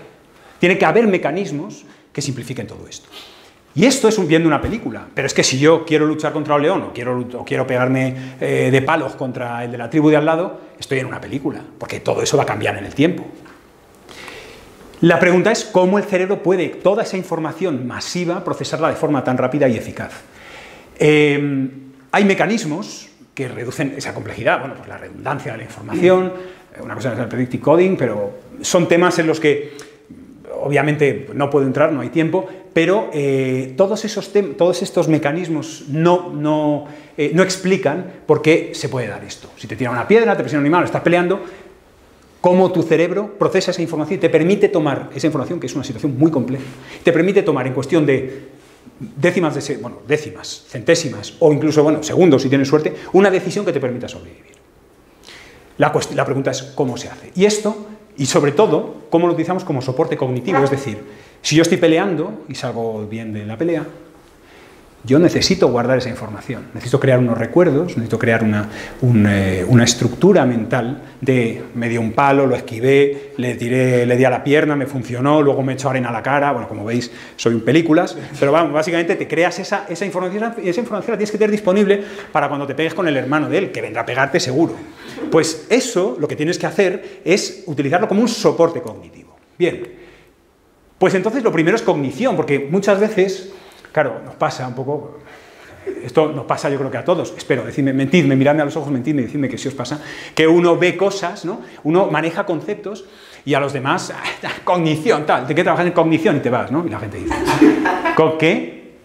Tiene que haber mecanismos que simplifiquen todo esto. Y esto es viendo una película, pero es que si yo quiero luchar contra un león o quiero pegarme de palos contra el de la tribu de al lado, estoy en una película, porque todo eso va a cambiar en el tiempo. La pregunta es cómo el cerebro puede toda esa información masiva procesarla de forma tan rápida y eficaz. Hay mecanismos que reducen esa complejidad, bueno, pues la redundancia de la información, una cosa es el predictive coding, pero son temas en los que obviamente no puedo entrar, no hay tiempo, pero todos estos mecanismos no explican por qué se puede dar esto. Si te tiran una piedra, te presiona un animal, estás peleando, cómo tu cerebro procesa esa información y te permite tomar esa información, que es una situación muy compleja, te permite tomar en cuestión de décimas, centésimas o incluso, bueno, segundos si tienes suerte, una decisión que te permita sobrevivir. La pregunta es cómo se hace. Y esto, y sobre todo, cómo lo utilizamos como soporte cognitivo, es decir, si yo estoy peleando y salgo bien de la pelea, yo necesito guardar esa información, necesito crear unos recuerdos, necesito crear una estructura mental de me dio un palo, lo esquivé, le di a la pierna, me funcionó, luego me echo arena a la cara, bueno, como veis, soy un películas, pero vamos, básicamente te creas esa información y esa información la tienes que tener disponible para cuando te pegues con el hermano de él, que vendrá a pegarte seguro. Pues eso, lo que tienes que hacer es utilizarlo como un soporte cognitivo. Bien, pues entonces lo primero es cognición, porque muchas veces... Claro, nos pasa un poco, esto nos pasa yo creo que a todos, espero, decidme, mentidme, miradme a los ojos, mentidme, decidme que si os pasa, que uno ve cosas, ¿no? Uno maneja conceptos y a los demás, cognición, tal, ¿de qué trabajas en cognición? Y te vas, ¿no? Y la gente dice, ¿con qué?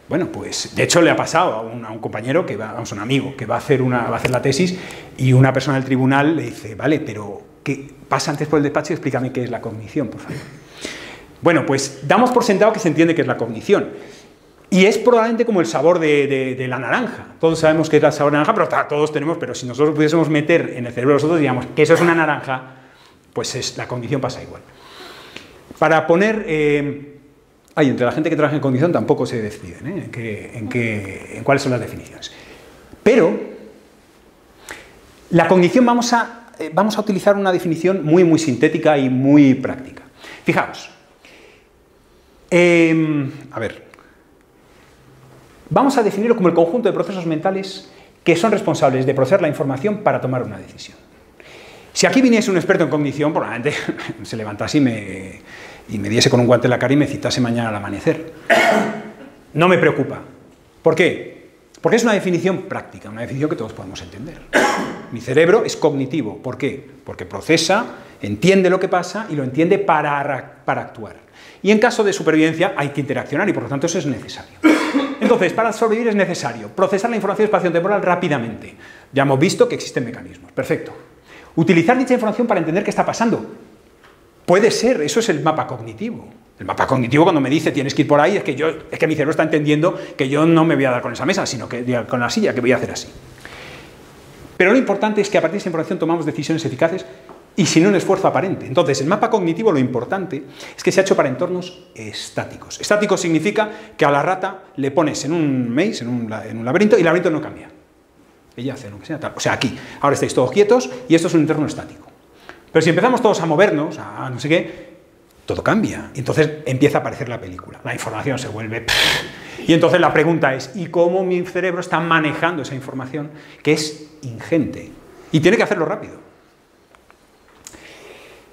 Bueno, pues, de hecho le ha pasado a un compañero, vamos, un amigo, que va a hacer la tesis y una persona del tribunal le dice, vale, pero ¿qué pasa antes por el despacho y explícame qué es la cognición, por favor? Bueno, pues damos por sentado que se entiende qué es la cognición. Y es probablemente como el sabor de la naranja. Todos sabemos que es el sabor de naranja, pero todos tenemos, pero si nosotros pudiésemos meter en el cerebro de nosotros, diríamos que eso es una naranja, pues la cognición pasa igual. Para poner... entre la gente que trabaja en cognición tampoco se deciden en cuáles son las definiciones. Pero la cognición vamos a utilizar una definición muy, muy sintética y muy práctica. Fijaos. A ver, vamos a definirlo como el conjunto de procesos mentales que son responsables de procesar la información para tomar una decisión. Si aquí viniese un experto en cognición, probablemente se levantase y me diese con un guante en la cara y me citase mañana al amanecer. No me preocupa. ¿Por qué? Porque es una definición práctica, una definición que todos podemos entender. Mi cerebro es cognitivo. ¿Por qué? Porque procesa, entiende lo que pasa y lo entiende para actuar. Y en caso de supervivencia hay que interaccionar y por lo tanto eso es necesario. Entonces, para sobrevivir es necesario procesar la información espacio-temporal rápidamente. Ya hemos visto que existen mecanismos. Perfecto. Utilizar dicha información para entender qué está pasando. Puede ser, eso es el mapa cognitivo. El mapa cognitivo cuando me dice tienes que ir por ahí es que mi cerebro está entendiendo que yo no me voy a dar con esa mesa, sino que con la silla, que voy a hacer así. Pero lo importante es que a partir de esa información tomamos decisiones eficaces y sin un esfuerzo aparente. Entonces, el mapa cognitivo, lo importante es que se ha hecho para entornos estáticos. Estático significa que a la rata le pones en un maze, en un laberinto, y el laberinto no cambia. Ella hace lo que sea, tal. O sea, aquí, ahora estáis todos quietos y esto es un entorno estático. Pero si empezamos todos a movernos, a no sé qué, todo cambia. Y entonces empieza a aparecer la película. La información se vuelve... Y entonces la pregunta es, ¿y cómo mi cerebro está manejando esa información que es ingente? Y tiene que hacerlo rápido.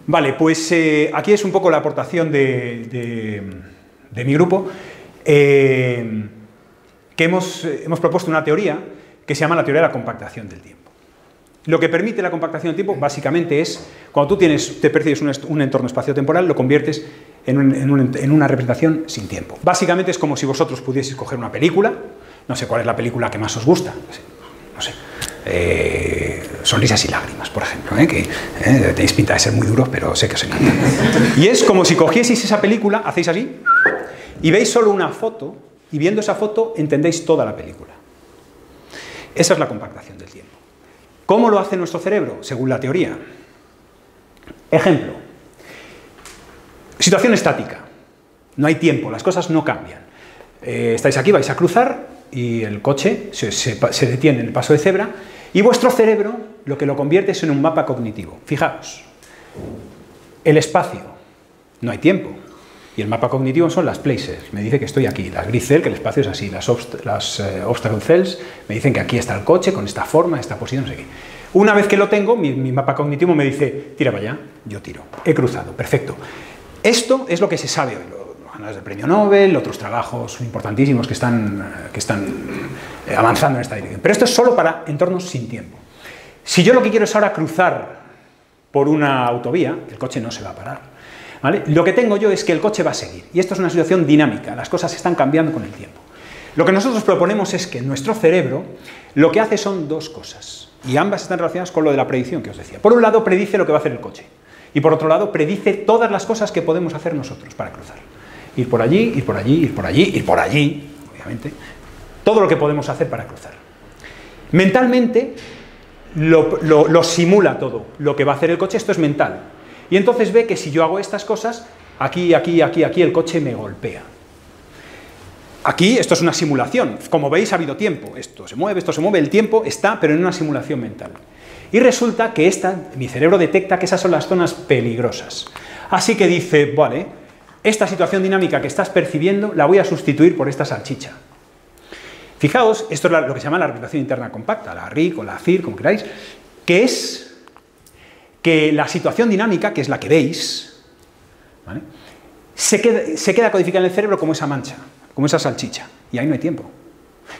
Vale, pues aquí es un poco la aportación de mi grupo, que hemos propuesto una teoría que se llama la teoría de la compactación del tiempo. Lo que permite la compactación del tiempo básicamente es, cuando tú te percibes un entorno espacio-temporal, lo conviertes en una representación sin tiempo. Básicamente es como si vosotros pudieseis coger una película, no sé cuál es la película que más os gusta, no sé, Sonrisas y lágrimas, por ejemplo, que tenéis pinta de ser muy duros, pero sé que os encanta. Y es como si cogieseis esa película, hacéis así, y veis solo una foto, y viendo esa foto entendéis toda la película. Esa es la compactación del tiempo. ¿Cómo lo hace nuestro cerebro? Según la teoría. Ejemplo. Situación estática. No hay tiempo, las cosas no cambian. Estáis aquí, vais a cruzar y el coche se detiene en el paso de cebra y vuestro cerebro lo que lo convierte es en un mapa cognitivo. Fijaos, el espacio, no hay tiempo. Y el mapa cognitivo son las places, me dice que estoy aquí, las grid cells, que el espacio es así, las obstacle cells me dicen que aquí está el coche, con esta forma, esta posición, no sé qué. Una vez que lo tengo, mi mapa cognitivo me dice, tira para allá, yo tiro, he cruzado, perfecto. Esto es lo que se sabe hoy, los ganadores del premio Nobel, otros trabajos importantísimos que están avanzando en esta dirección. Pero esto es solo para entornos sin tiempo. Si yo lo que quiero es ahora cruzar por una autovía, el coche no se va a parar. ¿Vale? Lo que tengo yo es que el coche va a seguir, y esto es una situación dinámica, las cosas están cambiando con el tiempo. Lo que nosotros proponemos es que nuestro cerebro lo que hace son dos cosas, y ambas están relacionadas con lo de la predicción que os decía. Por un lado, predice lo que va a hacer el coche, y por otro lado, predice todas las cosas que podemos hacer nosotros para cruzar. Ir por allí, ir por allí, ir por allí, ir por allí, obviamente, todo lo que podemos hacer para cruzar. Mentalmente, lo simula todo, lo que va a hacer el coche, esto es mental. Y entonces ve que si yo hago estas cosas, aquí, aquí, aquí, aquí, el coche me golpea. Aquí esto es una simulación. Como veis, ha habido tiempo. Esto se mueve, el tiempo está, pero en una simulación mental. Y resulta que mi cerebro detecta que esas son las zonas peligrosas. Así que dice, vale, esta situación dinámica que estás percibiendo la voy a sustituir por esta salchicha. Fijaos, esto es lo que se llama la representación interna compacta, la RIC o la CIR, como queráis, que es que la situación dinámica, que es la que veis, ¿vale?, se queda codificada en el cerebro como esa mancha, como esa salchicha, y ahí no hay tiempo.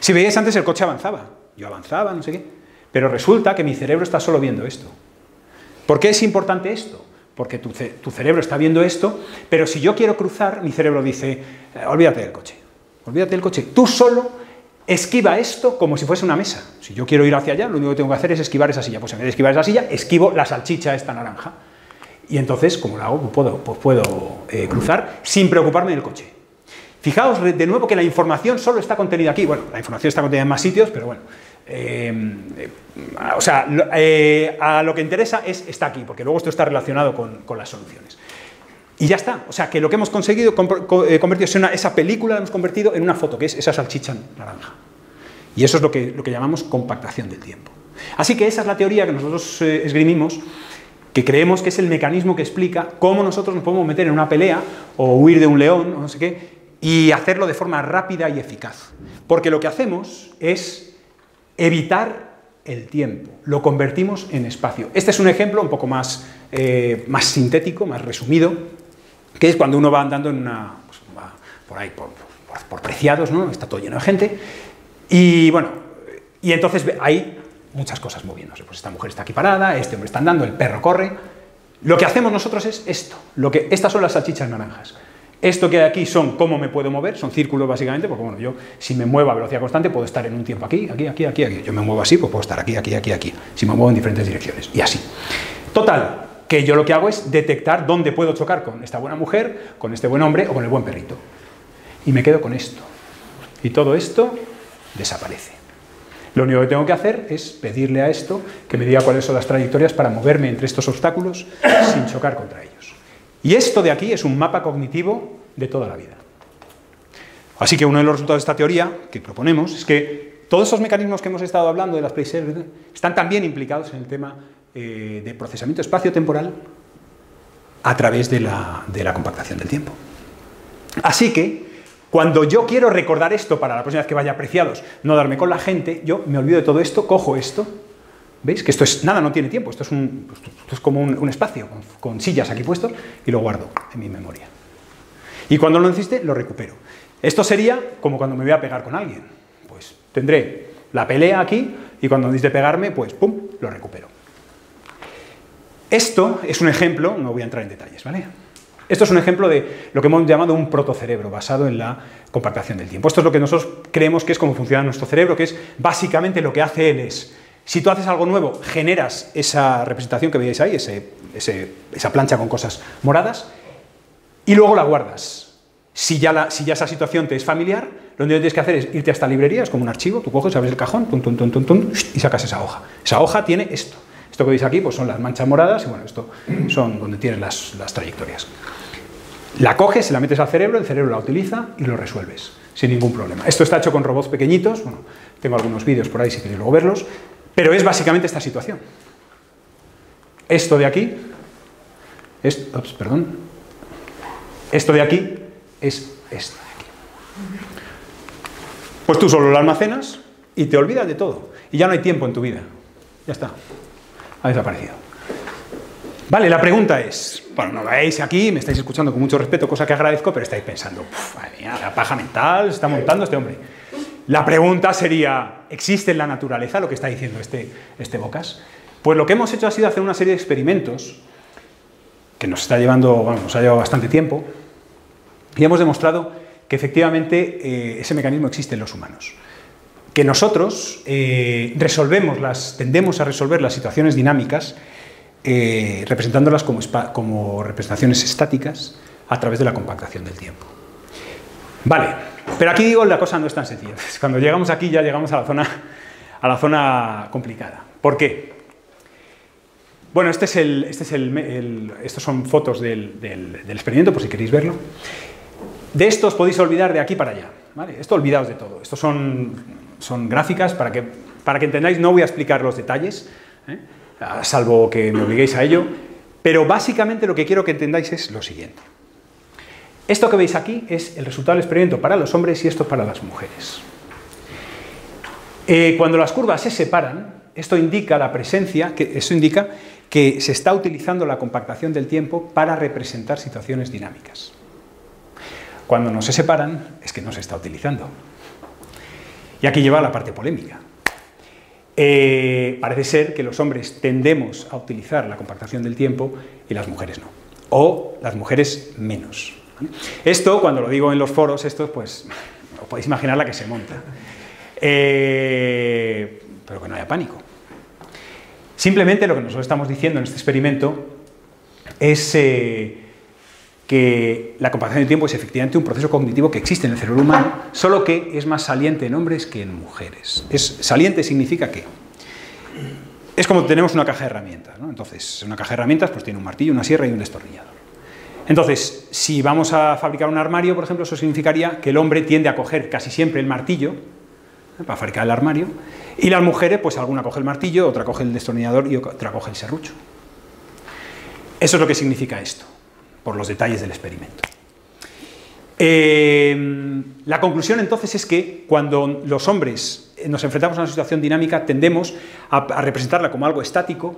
Si veíais antes el coche avanzaba, yo avanzaba, no sé qué, pero resulta que mi cerebro está solo viendo esto. ¿Por qué es importante esto? Porque tu cerebro está viendo esto, pero si yo quiero cruzar, mi cerebro dice, olvídate del coche, tú solo esquiva esto como si fuese una mesa. Si yo quiero ir hacia allá, lo único que tengo que hacer es esquivar esa silla. Pues en vez de esquivar esa silla, esquivo la salchicha esta naranja. Y entonces, como lo hago, puedo cruzar sin preocuparme del coche. Fijaos de nuevo que la información solo está contenida aquí. Bueno, la información está contenida en más sitios, pero bueno. A lo que interesa está aquí, porque luego esto está relacionado con las soluciones. Y ya está, o sea que lo que hemos conseguido convertirse en esa película, la hemos convertido en una foto, que es esa salchicha naranja. Y eso es lo que llamamos compactación del tiempo. Así que esa es la teoría que nosotros esgrimimos, que creemos que es el mecanismo que explica cómo nosotros nos podemos meter en una pelea, o huir de un león, o no sé qué, y hacerlo de forma rápida y eficaz. Porque lo que hacemos es evitar el tiempo, lo convertimos en espacio. Este es un ejemplo un poco más sintético, más resumido, que es cuando uno va andando en pues va por ahí, por Preciados, ¿no? Está todo lleno de gente, y bueno, y entonces hay muchas cosas moviéndose. Pues esta mujer está aquí parada, este hombre está andando, el perro corre. Lo que hacemos nosotros es esto, estas son las salchichas naranjas. Esto que hay aquí son cómo me puedo mover, son círculos básicamente, porque bueno, yo si me muevo a velocidad constante puedo estar en un tiempo aquí, aquí, aquí, aquí, aquí. Yo me muevo así, pues puedo estar aquí, aquí, aquí, aquí. Si me muevo en diferentes direcciones, y así. Total, que yo lo que hago es detectar dónde puedo chocar con esta buena mujer, con este buen hombre o con el buen perrito. Y me quedo con esto. Y todo esto desaparece. Lo único que tengo que hacer es pedirle a esto que me diga cuáles son las trayectorias para moverme entre estos obstáculos sin chocar contra ellos. Y esto de aquí es un mapa cognitivo de toda la vida. Así que uno de los resultados de esta teoría que proponemos es que todos esos mecanismos que hemos estado hablando de las places están también implicados en el tema de procesamiento espacio-temporal a través de la compactación del tiempo. Así que, cuando yo quiero recordar esto para la próxima vez que vaya a Preciados, no darme con la gente, yo me olvido de todo esto, cojo esto, ¿veis? Que esto es nada, no tiene tiempo, esto es como un espacio con sillas aquí puestos y lo guardo en mi memoria. Y cuando lo necesite, lo recupero. Esto sería como cuando me voy a pegar con alguien. Pues tendré la pelea aquí y cuando necesite pegarme, pues pum, lo recupero. Esto es un ejemplo, no voy a entrar en detalles, ¿vale? Esto es un ejemplo de lo que hemos llamado un protocerebro, basado en la compactación del tiempo. Esto es lo que nosotros creemos que es cómo funciona nuestro cerebro, que es básicamente lo que hace él es, si tú haces algo nuevo, generas esa representación que veis ahí, esa plancha con cosas moradas, y luego la guardas. Si ya esa situación te es familiar, lo único que tienes que hacer es irte a esta librería, es como un archivo, tú coges, abres el cajón, tum, tum, tum, tum, tum, y sacas esa hoja. Esa hoja tiene esto. Esto que veis aquí pues son las manchas moradas y bueno, esto son donde tienes las trayectorias. La coges, se la metes al cerebro, el cerebro la utiliza y lo resuelves, sin ningún problema. Esto está hecho con robots pequeñitos, bueno, tengo algunos vídeos por ahí si queréis luego verlos, pero es básicamente esta situación. Esto de aquí, esto de aquí es esto de aquí. Pues tú solo lo almacenas y te olvidas de todo. Y ya no hay tiempo en tu vida. Ya está. Ha desaparecido. Vale, la pregunta es, bueno, no veis aquí, me estáis escuchando con mucho respeto, cosa que agradezco, pero estáis pensando, madre mía, la paja mental se está montando este hombre. La pregunta sería, ¿existe en la naturaleza lo que está diciendo este Bocas? Pues lo que hemos hecho ha sido hacer una serie de experimentos que nos ha llevado bastante tiempo y hemos demostrado que efectivamente ese mecanismo existe en los humanos. Que nosotros tendemos a resolver las situaciones dinámicas representándolas como representaciones estáticas a través de la compactación del tiempo. Vale, pero aquí digo, la cosa no es tan sencilla. Cuando llegamos aquí ya llegamos a la zona complicada. ¿Por qué? Bueno, estos son fotos del experimento, por si queréis verlo. De esto os podéis olvidar de aquí para allá, ¿vale? Esto olvidaos de todo. Estos son gráficas para que entendáis, no voy a explicar los detalles, salvo que me obliguéis a ello, pero básicamente lo que quiero que entendáis es lo siguiente. Esto que veis aquí es el resultado del experimento para los hombres y esto para las mujeres. Cuando las curvas se separan, esto indica que se está utilizando la compactación del tiempo para representar situaciones dinámicas. Cuando no se separan, es que no se está utilizando. Y aquí lleva la parte polémica. Parece ser que los hombres tendemos a utilizar la compactación del tiempo y las mujeres no. O las mujeres menos. Esto, cuando lo digo en los foros, pues os podéis imaginar la que se monta. Pero que no haya pánico. Simplemente lo que nosotros estamos diciendo en este experimento es que la compactación del tiempo es efectivamente un proceso cognitivo que existe en el cerebro humano, solo que es más saliente en hombres que en mujeres. Saliente significa que es como tenemos una caja de herramientas, ¿no? Entonces, una caja de herramientas pues tiene un martillo, una sierra y un destornillador. Entonces, si vamos a fabricar un armario, por ejemplo, eso significaría que el hombre tiende a coger casi siempre el martillo para fabricar el armario, y las mujeres, pues alguna coge el martillo, otra coge el destornillador y otra coge el serrucho. Eso es lo que significa esto, por los detalles del experimento. La conclusión entonces es que cuando los hombres nos enfrentamos a una situación dinámica tendemos a representarla como algo estático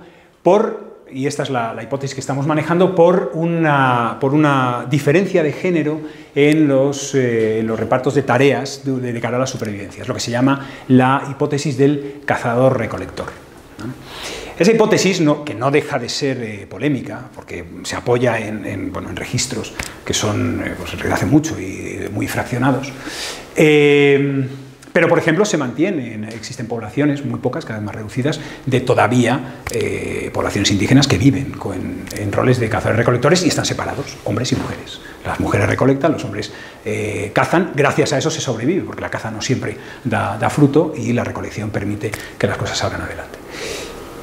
y esta es la hipótesis que estamos manejando, por una diferencia de género en los repartos de tareas de cara a la supervivencia. Es lo que se llama la hipótesis del cazador-recolector, ¿no? Esa hipótesis, que no deja de ser polémica, porque se apoya en registros que son desde hace mucho y muy fraccionados, pero, por ejemplo, se mantienen, existen poblaciones, muy pocas, cada vez más reducidas, de todavía poblaciones indígenas que viven en roles de cazadores-recolectores y están separados, hombres y mujeres. Las mujeres recolectan, los hombres cazan, gracias a eso se sobrevive, porque la caza no siempre da fruto y la recolección permite que las cosas salgan adelante.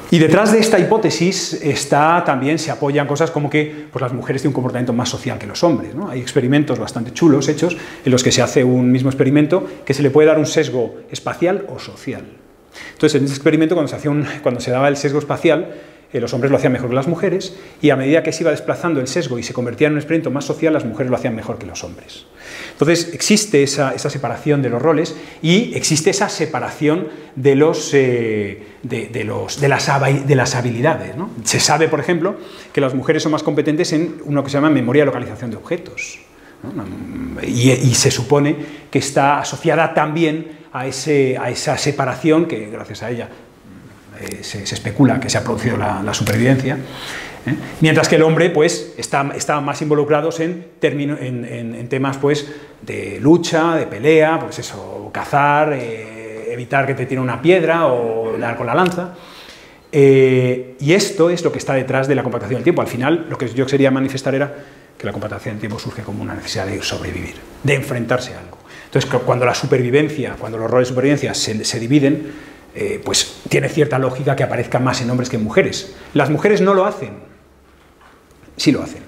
Y detrás de esta hipótesis también se apoyan cosas como que pues las mujeres tienen un comportamiento más social que los hombres, ¿no? Hay experimentos bastante chulos hechos en los que se hace un mismo experimento que se le puede dar un sesgo espacial o social. Entonces, en este experimento, cuando se daba el sesgo espacial, los hombres lo hacían mejor que las mujeres, y a medida que se iba desplazando el sesgo y se convertía en un experimento más social, las mujeres lo hacían mejor que los hombres. Entonces, existe esa separación de los roles y existe esa separación de las habilidades, ¿no? Se sabe, por ejemplo, que las mujeres son más competentes en lo que se llama memoria de localización de objetos, ¿no? Y se supone que está asociada también a esa separación que, gracias a ella, se especula que se ha producido la supervivencia, mientras que el hombre pues, está más involucrado en temas pues, de lucha, de pelea, pues eso, cazar, evitar que te tire una piedra o dar con la lanza. Y esto es lo que está detrás de la compactación del tiempo. Al final, lo que yo quería manifestar era que la compactación del tiempo surge como una necesidad de sobrevivir, de enfrentarse a algo. Entonces, cuando la supervivencia, cuando los roles de supervivencia se dividen, pues tiene cierta lógica que aparezcan más en hombres que en mujeres. Las mujeres no lo hacen, sí lo hacen.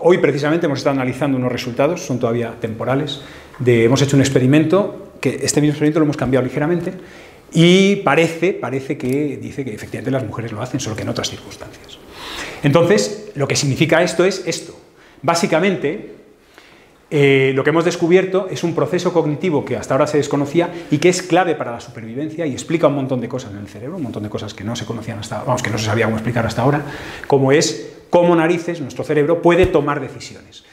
Hoy precisamente hemos estado analizando unos resultados, son todavía temporales, hemos hecho un experimento, que este mismo experimento lo hemos cambiado ligeramente, y parece que dice que efectivamente las mujeres lo hacen, solo que en otras circunstancias. Entonces, lo que significa esto es esto. Básicamente, lo que hemos descubierto es un proceso cognitivo que hasta ahora se desconocía y que es clave para la supervivencia y explica un montón de cosas en el cerebro, un montón de cosas que no se conocían hasta, vamos, que no se sabía cómo explicar hasta ahora, como es cómo narices nuestro cerebro puede tomar decisiones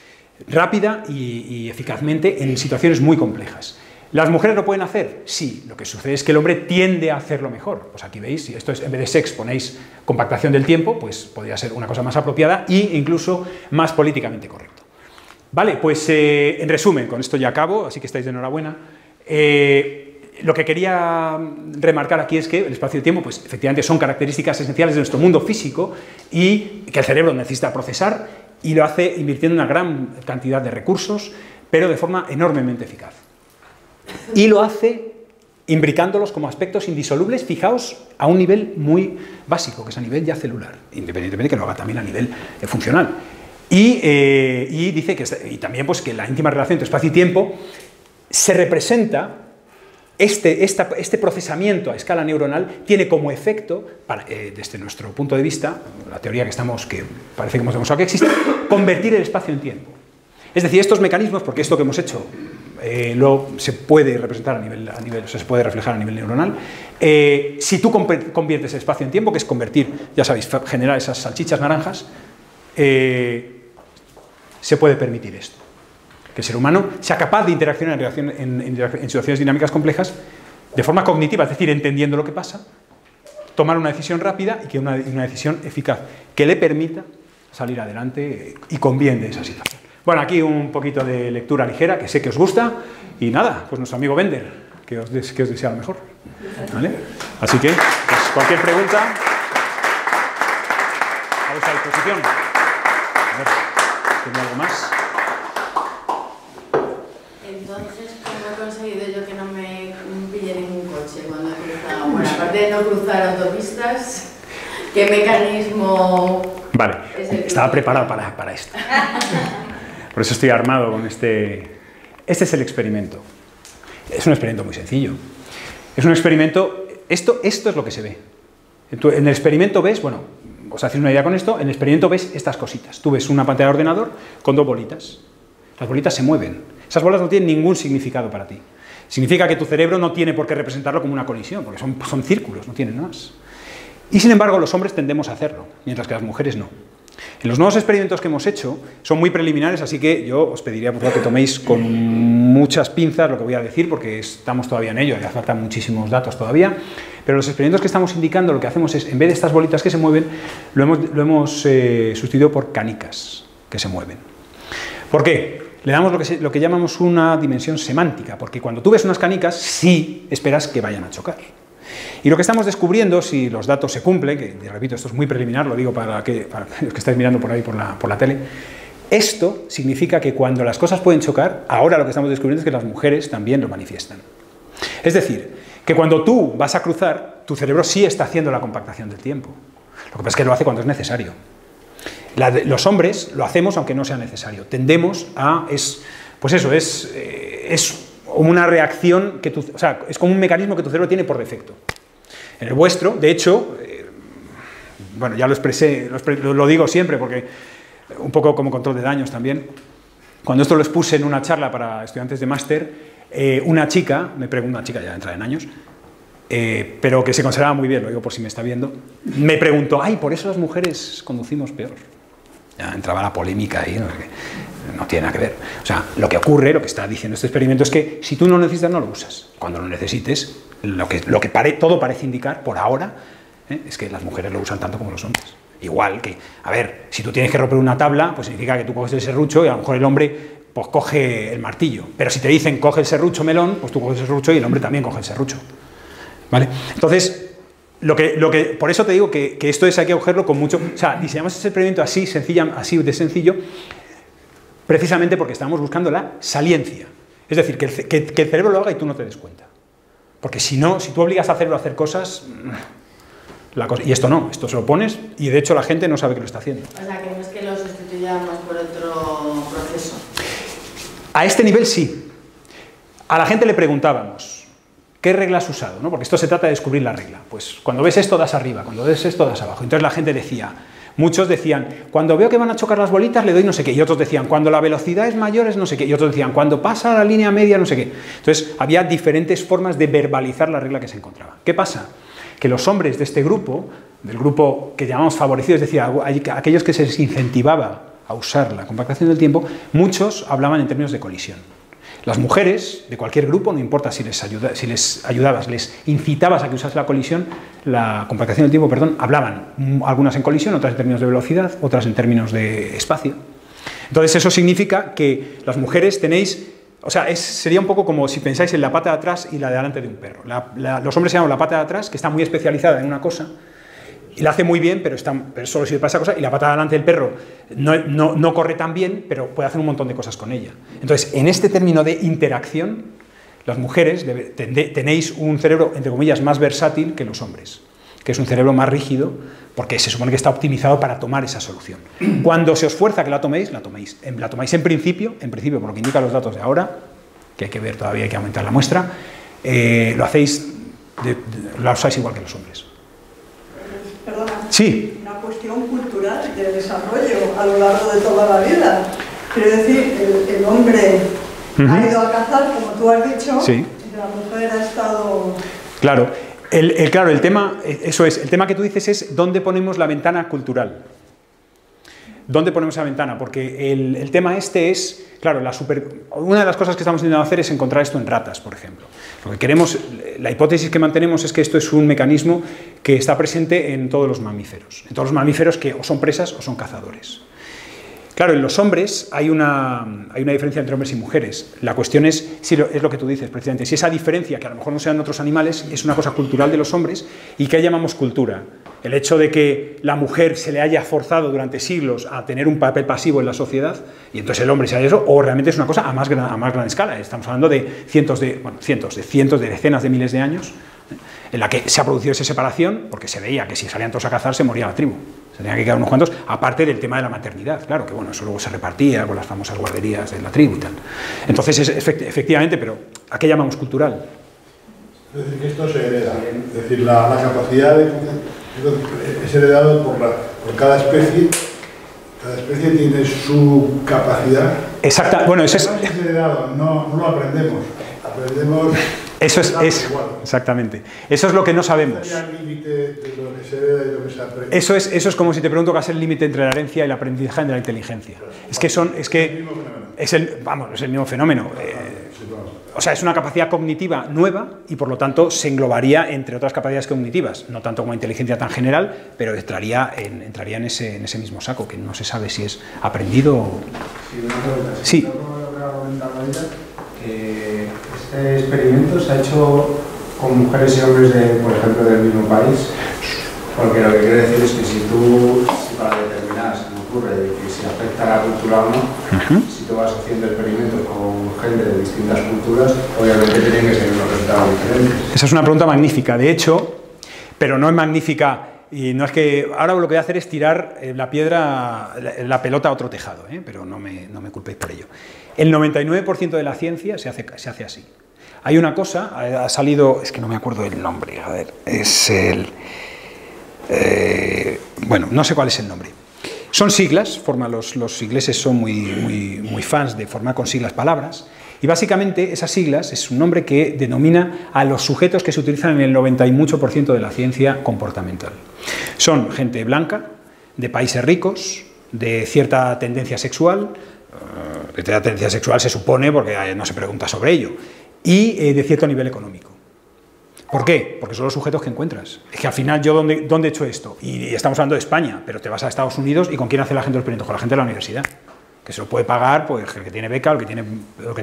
rápida y eficazmente en situaciones muy complejas. ¿Las mujeres lo pueden hacer? Sí, lo que sucede es que el hombre tiende a hacerlo mejor. Pues aquí veis, si esto es, en vez de sex ponéis compactación del tiempo, pues podría ser una cosa más apropiada e incluso más políticamente correcto. Vale, pues en resumen, con esto ya acabo, así que estáis de enhorabuena. Lo que quería remarcar aquí es que el espacio y el tiempo, pues efectivamente son características esenciales de nuestro mundo físico y que el cerebro necesita procesar y lo hace invirtiendo una gran cantidad de recursos, pero de forma enormemente eficaz. Y lo hace imbricándolos como aspectos indisolubles, fijaos, a un nivel muy básico, que es a nivel ya celular, independientemente de que lo haga también a nivel funcional. Y dice que, y también pues, que la íntima relación entre espacio y tiempo se representa, este procesamiento a escala neuronal tiene como efecto, desde nuestro punto de vista, la teoría que parece que hemos demostrado que existe, convertir el espacio en tiempo. Es decir, estos mecanismos, porque esto que hemos hecho se puede representar o sea, se puede reflejar a nivel neuronal. Si tú conviertes el espacio en tiempo, que es convertir, ya sabéis, generar esas salchichas naranjas, se puede permitir esto. Que el ser humano sea capaz de interaccionar en situaciones dinámicas complejas de forma cognitiva, es decir, entendiendo lo que pasa, tomar una decisión rápida y que una decisión eficaz que le permita salir adelante y con bien de esa situación. Bueno, aquí un poquito de lectura ligera, que sé que os gusta, y nada, pues nuestro amigo Bender, que os desea lo mejor. ¿Vale? Así que, pues, cualquier pregunta, a vuestra disposición. A ver, ¿tiene algo más? Entonces, ¿cómo he conseguido yo que no me pille ningún coche cuando he cruzado? Bueno, aparte de no cruzar autopistas, ¿qué mecanismo? Vale, estaba preparado para esto. Por eso estoy armado con este. Este es el experimento. Es un experimento muy sencillo. Es un experimento. Esto es lo que se ve. En el experimento ves, bueno, os hacéis una idea con esto. En el experimento ves estas cositas. Tú ves una pantalla de ordenador con dos bolitas. Las bolitas se mueven. Esas bolas no tienen ningún significado para ti. Significa que tu cerebro no tiene por qué representarlo como una colisión, porque son círculos, no tienen más. Y sin embargo, los hombres tendemos a hacerlo, mientras que las mujeres no. En los nuevos experimentos que hemos hecho son muy preliminares, así que yo os pediría por favor que toméis con muchas pinzas lo que voy a decir, porque estamos todavía en ello, ya faltan muchísimos datos todavía, pero los experimentos que estamos indicando lo que hacemos es, en vez de estas bolitas que se mueven, lo hemos sustituido por canicas que se mueven. ¿Por qué? Le damos lo que llamamos una dimensión semántica, porque cuando tú ves unas canicas, sí esperas que vayan a chocar. Y lo que estamos descubriendo, si los datos se cumplen, que repito, esto es muy preliminar, lo digo para los que estáis mirando por ahí por la tele, esto significa que cuando las cosas pueden chocar, ahora lo que estamos descubriendo es que las mujeres también lo manifiestan. Es decir, que cuando tú vas a cruzar, tu cerebro sí está haciendo la compactación del tiempo. Lo que pasa es que lo hace cuando es necesario. Los hombres lo hacemos aunque no sea necesario. Tendemos a... pues eso, es una reacción que o sea, es como un mecanismo que tu cerebro tiene por defecto. En el vuestro, de hecho, bueno, ya lo expresé, lo digo siempre porque un poco como control de daños también. Cuando esto lo expuse en una charla para estudiantes de máster, una chica, una chica ya entrada en años, pero que se conservaba muy bien, lo digo por si me está viendo, me preguntó, ay, por eso las mujeres conducimos peor. Ya entraba la polémica ahí, no tiene nada que ver. O sea, lo que ocurre, lo que está diciendo este experimento es que si tú no lo necesitas, no lo usas. Cuando lo necesites, todo parece indicar, por ahora, es que las mujeres lo usan tanto como los hombres. Igual que, a ver, si tú tienes que romper una tabla, pues significa que tú coges el serrucho y a lo mejor el hombre pues coge el martillo. Pero si te dicen coge el serrucho melón, pues tú coges el serrucho y el hombre también coge el serrucho. ¿Vale? Entonces, Por eso te digo que esto hay que cogerlo con mucho... O sea, diseñamos ese experimento así de sencillo, precisamente porque estamos buscando la saliencia. Es decir, que el cerebro lo haga y tú no te des cuenta. Porque si no, si tú obligas al cerebro a hacer cosas... y esto no, esto se lo pones y de hecho la gente no sabe que lo está haciendo. O sea, que no es que lo sustituyamos por otro proceso. A este nivel sí. A la gente le preguntábamos, ¿qué regla has usado? ¿No? Porque esto se trata de descubrir la regla. Pues cuando ves esto das arriba, cuando ves esto das abajo. Entonces la gente decía, muchos decían, cuando veo que van a chocar las bolitas le doy no sé qué. Y otros decían, cuando la velocidad es mayor es no sé qué. Y otros decían, cuando pasa la línea media no sé qué. Entonces había diferentes formas de verbalizar la regla que se encontraba. ¿Qué pasa? Que los hombres de este grupo, del grupo que llamamos favorecidos, es decir, aquellos que se les incentivaba a usar la compactación del tiempo, muchos hablaban en términos de colisión. Las mujeres de cualquier grupo, no importa si les ayudabas, les incitabas a que usase la compactación del tiempo, perdón, hablaban algunas en colisión, otras en términos de velocidad, otras en términos de espacio. Entonces eso significa que las mujeres tenéis... O sea, sería un poco como si pensáis en la pata de atrás y la de delante de un perro. Los hombres se llaman la pata de atrás, que está muy especializada en una cosa, y la hace muy bien, pero solo sirve para esa cosa, y la pata de delante del perro no corre tan bien, pero puede hacer un montón de cosas con ella. Entonces, en este término de interacción, las mujeres tenéis un cerebro, entre comillas, más versátil que los hombres, que es un cerebro más rígido, porque se supone que está optimizado para tomar esa solución. Cuando se os fuerza que la toméis, la toméis. La tomáis en principio, por lo que indican los datos de ahora, que hay que ver todavía, hay que aumentar la muestra, la usáis igual que los hombres. Perdona. Sí. Una cuestión cultural de desarrollo a lo largo de toda la vida. Quiero decir, el hombre ha ido a cazar, como tú has dicho, sí. Y la mujer ha estado... Claro. Claro, el tema que tú dices es dónde ponemos la ventana cultural. ¿Dónde ponemos la ventana? Porque el tema este es, claro, una de las cosas que estamos intentando hacer es encontrar esto en ratas, por ejemplo. Lo que queremos, la hipótesis que mantenemos es que esto es un mecanismo que está presente en todos los mamíferos. En todos los mamíferos que o son presas o son cazadores. Claro, en los hombres hay una diferencia entre hombres y mujeres. La cuestión es lo que tú dices, precisamente, si esa diferencia, que a lo mejor no sea en otros animales, es una cosa cultural de los hombres, y ¿qué llamamos cultura? El hecho de que la mujer se le haya forzado durante siglos a tener un papel pasivo en la sociedad, y entonces el hombre se haya eso, o realmente es una cosa a más gran escala. Estamos hablando de cientos de decenas de miles de años, en la que se ha producido esa separación, porque se veía que si salían todos a cazar se moría la tribu. Se tenían que quedar unos cuantos, aparte del tema de la maternidad, claro, que bueno, eso luego se repartía con las famosas guarderías de la tribu y tal. Entonces, efectivamente, pero ¿a qué llamamos cultural? Es decir, que esto se hereda, es decir, la capacidad es heredado por cada especie. Cada especie tiene su capacidad. Exacto, bueno, eso es... No es heredado, no lo aprendemos. Eso es exactamente. Eso es lo que no sabemos. El límite de lo que se hereda y lo que se aprende. Eso es como si te pregunto qué es el límite entre la herencia y el aprendizaje de la inteligencia. Claro. Es el mismo fenómeno. O sea, es una capacidad cognitiva nueva y por lo tanto se englobaría entre otras capacidades cognitivas, no tanto como inteligencia tan general, pero entraría en ese mismo saco, que no se sabe si es aprendido o... Sí, una pregunta. Sí. Este experimento se ha hecho con mujeres y hombres, por ejemplo, del mismo país, porque lo que quiere decir es que si para determinar, se me ocurre, que si afecta a la cultura o no, si tú vas haciendo experimentos con gente de distintas culturas, obviamente tienen que ser unos resultados diferentes. Esa es una pregunta magnífica, de hecho, pero no es magnífica, y no es que ahora lo que voy a hacer es tirar la pelota a otro tejado, pero no me culpéis por ello. El 99% de la ciencia se hace así. Hay una cosa, ha salido, es que no me acuerdo del nombre, a ver, es el... bueno, no sé cuál es el nombre. Son siglas, los ingleses son muy fans de formar con siglas palabras, y básicamente esas siglas es un nombre que denomina a los sujetos que se utilizan en el 90 y mucho % de la ciencia comportamental. Son gente blanca, de países ricos, de cierta tendencia sexual, la tendencia sexual se supone porque no se pregunta sobre ello, y de cierto nivel económico. ¿Por qué? Porque son los sujetos que encuentras. Es que al final, ¿yo dónde he hecho esto? Y estamos hablando de España, pero te vas a Estados Unidos y ¿con quién hace la gente los experimentos? Con la gente de la universidad, que se lo puede pagar pues, el que tiene beca o el que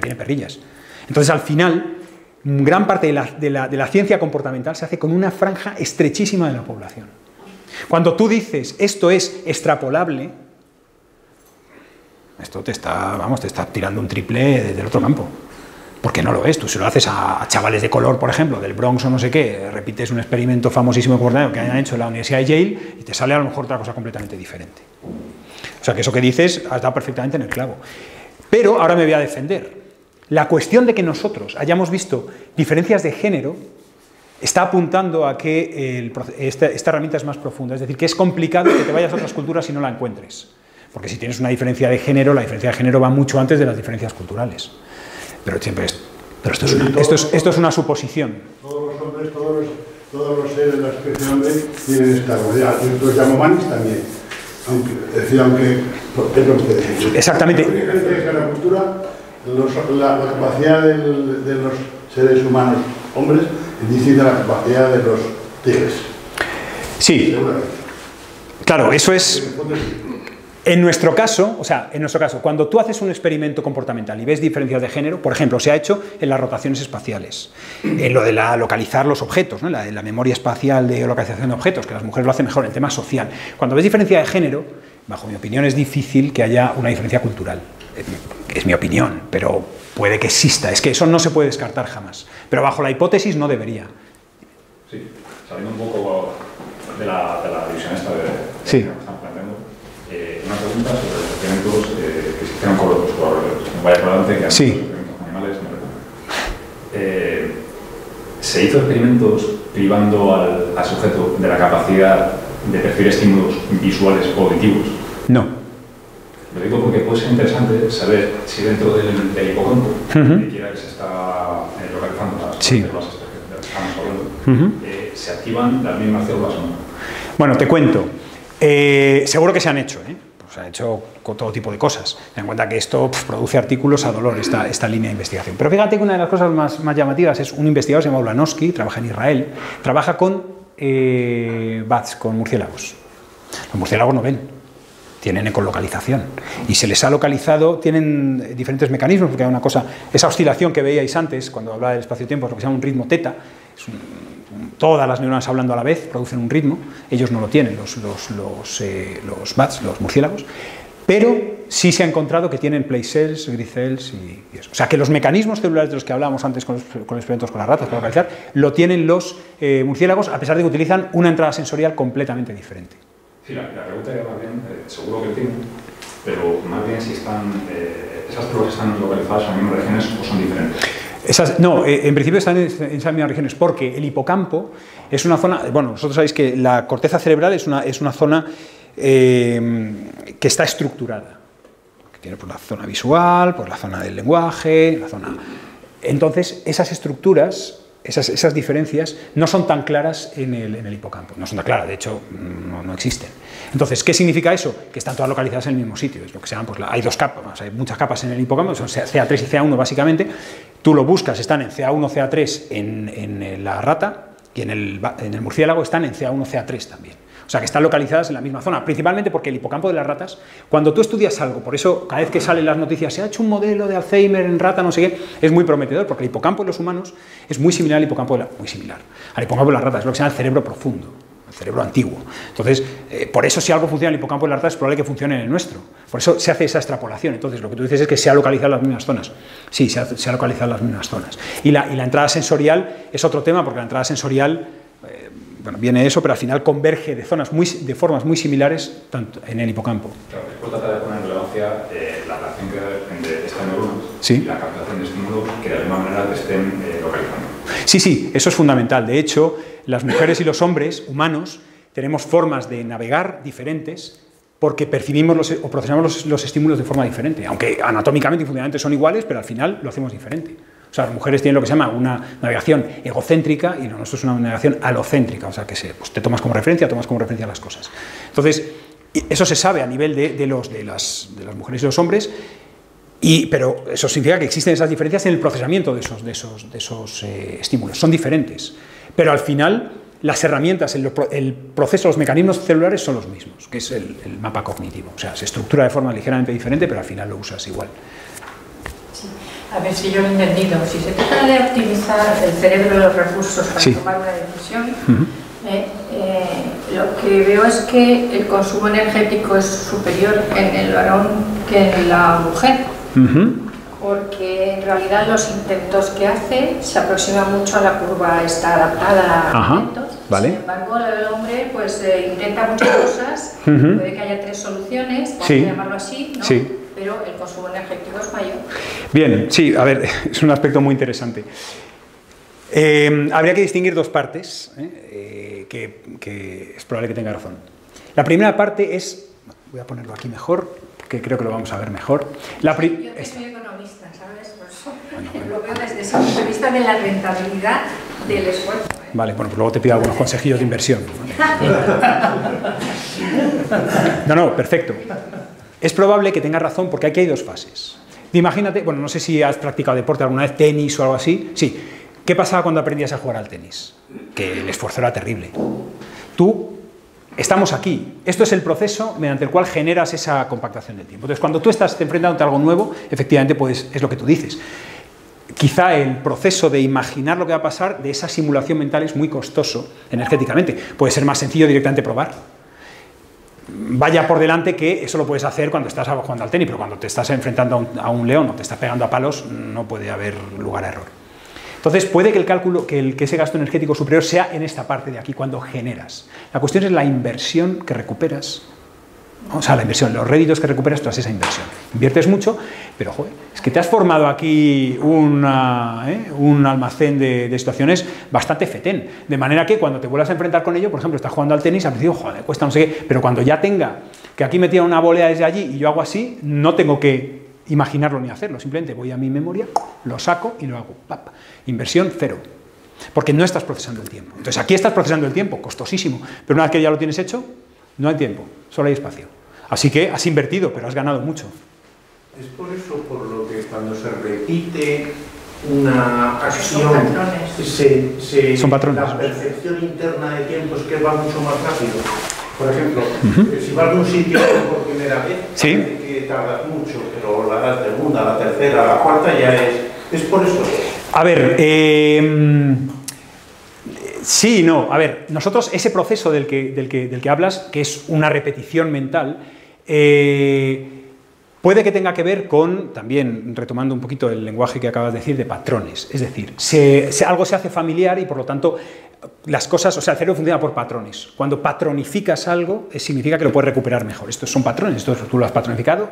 tiene perrillas. Entonces, al final, gran parte de la ciencia comportamental se hace con una franja estrechísima de la población. Cuando tú dices esto es extrapolable, esto te está tirando un triple desde el otro campo. Porque no lo es, tú se lo haces a chavales de color, por ejemplo, del Bronx o no sé qué, repites un experimento famosísimo de comportamiento que hayan hecho en la Universidad de Yale y te sale a lo mejor otra cosa completamente diferente. O sea que eso que dices has dado perfectamente en el clavo. Pero ahora me voy a defender. La cuestión de que nosotros hayamos visto diferencias de género está apuntando a que esta herramienta es más profunda, es decir, que es complicado que te vayas a otras culturas y no la encuentres. Porque si tienes una diferencia de género, la diferencia de género va mucho antes de las diferencias culturales. Pero esto es una suposición. Todos los hombres, todos los seres de la especie hombre tienen esta cualidad. Los Yamomanis también. Aunque es lo que decís. Exactamente. En la cultura, la capacidad de los seres humanos, hombres, es distinta a la capacidad de los tigres. Sí. Claro, eso es... En nuestro caso, cuando tú haces un experimento comportamental y ves diferencias de género, por ejemplo, se ha hecho en las rotaciones espaciales, en lo de localizar los objetos, ¿no? la memoria espacial de localización de objetos, que las mujeres lo hacen mejor, el tema social. Cuando ves diferencia de género, bajo mi opinión es difícil que haya una diferencia cultural. Es mi opinión, pero puede que exista. Es que eso no se puede descartar jamás. Pero bajo la hipótesis no debería. Sí, saliendo un poco de la división esta de sí. Una pregunta sobre los experimentos que se hicieron con los jugadores. No vaya por delante que hay sí. experimentos con animales. Se hizo experimentos privando al sujeto de la capacidad de percibir estímulos visuales o auditivos. No. Lo digo porque puede ser interesante saber si dentro del hipocampo, que quiera que se está localizando las células que estamos hablando, se activan las mismas células o no. Bueno, te cuento. Seguro que se han hecho, se han hecho con todo tipo de cosas. Ten en cuenta que esto produce artículos a dolor, esta línea de investigación. Pero fíjate que una de las cosas más llamativas es un investigador, se llama Ulanowski, trabaja en Israel, trabaja con bats, con murciélagos. Los murciélagos no ven, tienen ecolocalización. Y se les ha localizado, tienen diferentes mecanismos, porque hay una cosa, esa oscilación que veíais antes, cuando hablaba del espacio-tiempo, es lo que se llama un ritmo teta, todas las neuronas hablando a la vez producen un ritmo, ellos no lo tienen, los bats, los murciélagos, pero sí se ha encontrado que tienen place cells, grid cells y eso. O sea que los mecanismos celulares de los que hablábamos antes con los experimentos con las ratas para localizar, lo tienen los murciélagos, a pesar de que utilizan una entrada sensorial completamente diferente. Sí, la pregunta era más bien, seguro que lo tienen, pero más bien si están, esas células están localizadas en las mismas regiones o son diferentes. No, en principio están en esas mismas regiones, porque el hipocampo es una zona, bueno, vosotros sabéis que la corteza cerebral es una zona que está estructurada, que tiene por la zona visual, por la zona del lenguaje, la zona... Entonces, esas estructuras, esas diferencias no son tan claras en el hipocampo, no son tan claras, de hecho no existen. Entonces, ¿qué significa eso? Que están todas localizadas en el mismo sitio, es lo que se llama, pues hay dos capas, hay muchas capas en el hipocampo, son CA3 y CA1 básicamente, tú lo buscas, están en CA1, CA3 en la rata y en el murciélago están en CA1, CA3 también. O sea, que están localizadas en la misma zona, principalmente porque el hipocampo de las ratas, cuando tú estudias algo, por eso cada vez que salen las noticias, se ha hecho un modelo de Alzheimer en rata, no sé qué, es muy prometedor, porque el hipocampo de los humanos es muy similar al hipocampo de las ratas, es lo que se llama el cerebro profundo, el cerebro antiguo. Entonces, por eso si algo funciona en el hipocampo de las ratas, es probable que funcione en el nuestro. Por eso se hace esa extrapolación. Entonces, lo que tú dices es que se ha localizado en las mismas zonas. Sí, se ha localizado en las mismas zonas. Y la entrada sensorial es otro tema, porque la entrada sensorial... bueno, viene eso, pero al final converge de formas muy similares tanto en el hipocampo. Claro, después trata de poner en relevancia la relación que hay entre estas neuronas sí. y la captación de estímulos que de alguna manera te estén localizando. Sí, eso es fundamental. De hecho, las mujeres y los hombres humanos tenemos formas de navegar diferentes porque percibimos o procesamos los estímulos de forma diferente, aunque anatómicamente y funcionalmente son iguales, pero al final lo hacemos diferente. O sea, las mujeres tienen lo que se llama una navegación egocéntrica y nosotros es una navegación alocéntrica, o sea, que pues te tomas como referencia las cosas. Entonces, eso se sabe a nivel de las mujeres y los hombres, pero eso significa que existen esas diferencias en el procesamiento de esos estímulos, son diferentes. Pero al final, las herramientas, el proceso, los mecanismos celulares son los mismos, que es el mapa cognitivo. O sea, se estructura de forma ligeramente diferente, pero al final lo usas igual. A ver si yo lo he entendido. Si se trata de optimizar el cerebro y los recursos para tomar una decisión, lo que veo es que el consumo energético es superior en el varón que en la mujer. Porque en realidad los intentos que hace se aproximan mucho a la curva esta adaptada a intentos. Vale. Sin embargo, el hombre pues intenta muchas cosas, puede que haya 3 soluciones, vamos a llamarlo así, ¿no? Sí. Pero el consumo energético es mayor. Bien, sí, a ver, es un aspecto muy interesante. Habría que distinguir 2 partes, que es probable que tenga razón. La primera parte es, voy a ponerlo aquí mejor, porque creo que lo vamos a ver mejor. Yo que soy economista, ¿sabes? Por eso lo veo desde ese punto de vista de la rentabilidad del esfuerzo. Vale, bueno, pues luego te pido algunos consejillos de inversión. No, perfecto. Es probable que tengas razón porque aquí hay 2 fases. Imagínate, bueno, no sé si has practicado deporte alguna vez, tenis o algo así. Sí. ¿Qué pasaba cuando aprendías a jugar al tenis? Que el esfuerzo era terrible. Estamos aquí. Esto es el proceso mediante el cual generas esa compactación del tiempo. Entonces, cuando tú estás enfrentándote a algo nuevo, efectivamente, pues es lo que tú dices. Quizá el proceso de imaginar lo que va a pasar de esa simulación mental es muy costoso energéticamente. Puede ser más sencillo directamente probar. Vaya por delante que eso lo puedes hacer cuando estás jugando al tenis, pero cuando te estás enfrentando a un león o te estás pegando a palos, no puede haber lugar a error. Entonces, puede que el cálculo, que ese gasto energético superior sea en esta parte de aquí, cuando generas. La cuestión es la inversión que recuperas. O sea, la inversión, los réditos que recuperas tras esa inversión. Inviertes mucho, pero joder, es que te has formado aquí un almacén de situaciones bastante fetén. De manera que cuando te vuelvas a enfrentar con ello, por ejemplo, estás jugando al tenis, al principio, joder, cuesta no sé qué, pero cuando ya tenga que aquí me tira una volea desde allí y yo hago así, no tengo que imaginarlo ni hacerlo, simplemente voy a mi memoria, lo saco y lo hago. ¡Pap! Inversión 0. Porque no estás procesando el tiempo. Entonces aquí estás procesando el tiempo, costosísimo, pero una vez que ya lo tienes hecho, no hay tiempo, solo hay espacio. Así que has invertido, pero has ganado mucho. Es por eso por lo que cuando se repite una acción, son patrones. La percepción interna de tiempo es que va mucho más rápido. Por ejemplo, si vas de un sitio por primera vez, parece que tardas mucho, pero la segunda, la tercera, la cuarta ya es por eso. A ver, sí, no. A ver, nosotros ese proceso del que hablas, que es una repetición mental, puede que tenga que ver con, también retomando un poquito el lenguaje que acabas de decir, de patrones. Es decir, algo se hace familiar y por lo tanto las cosas, o sea, el cerebro funciona por patrones. Cuando patronificas algo, significa que lo puedes recuperar mejor. Estos son patrones, esto tú lo has patronificado,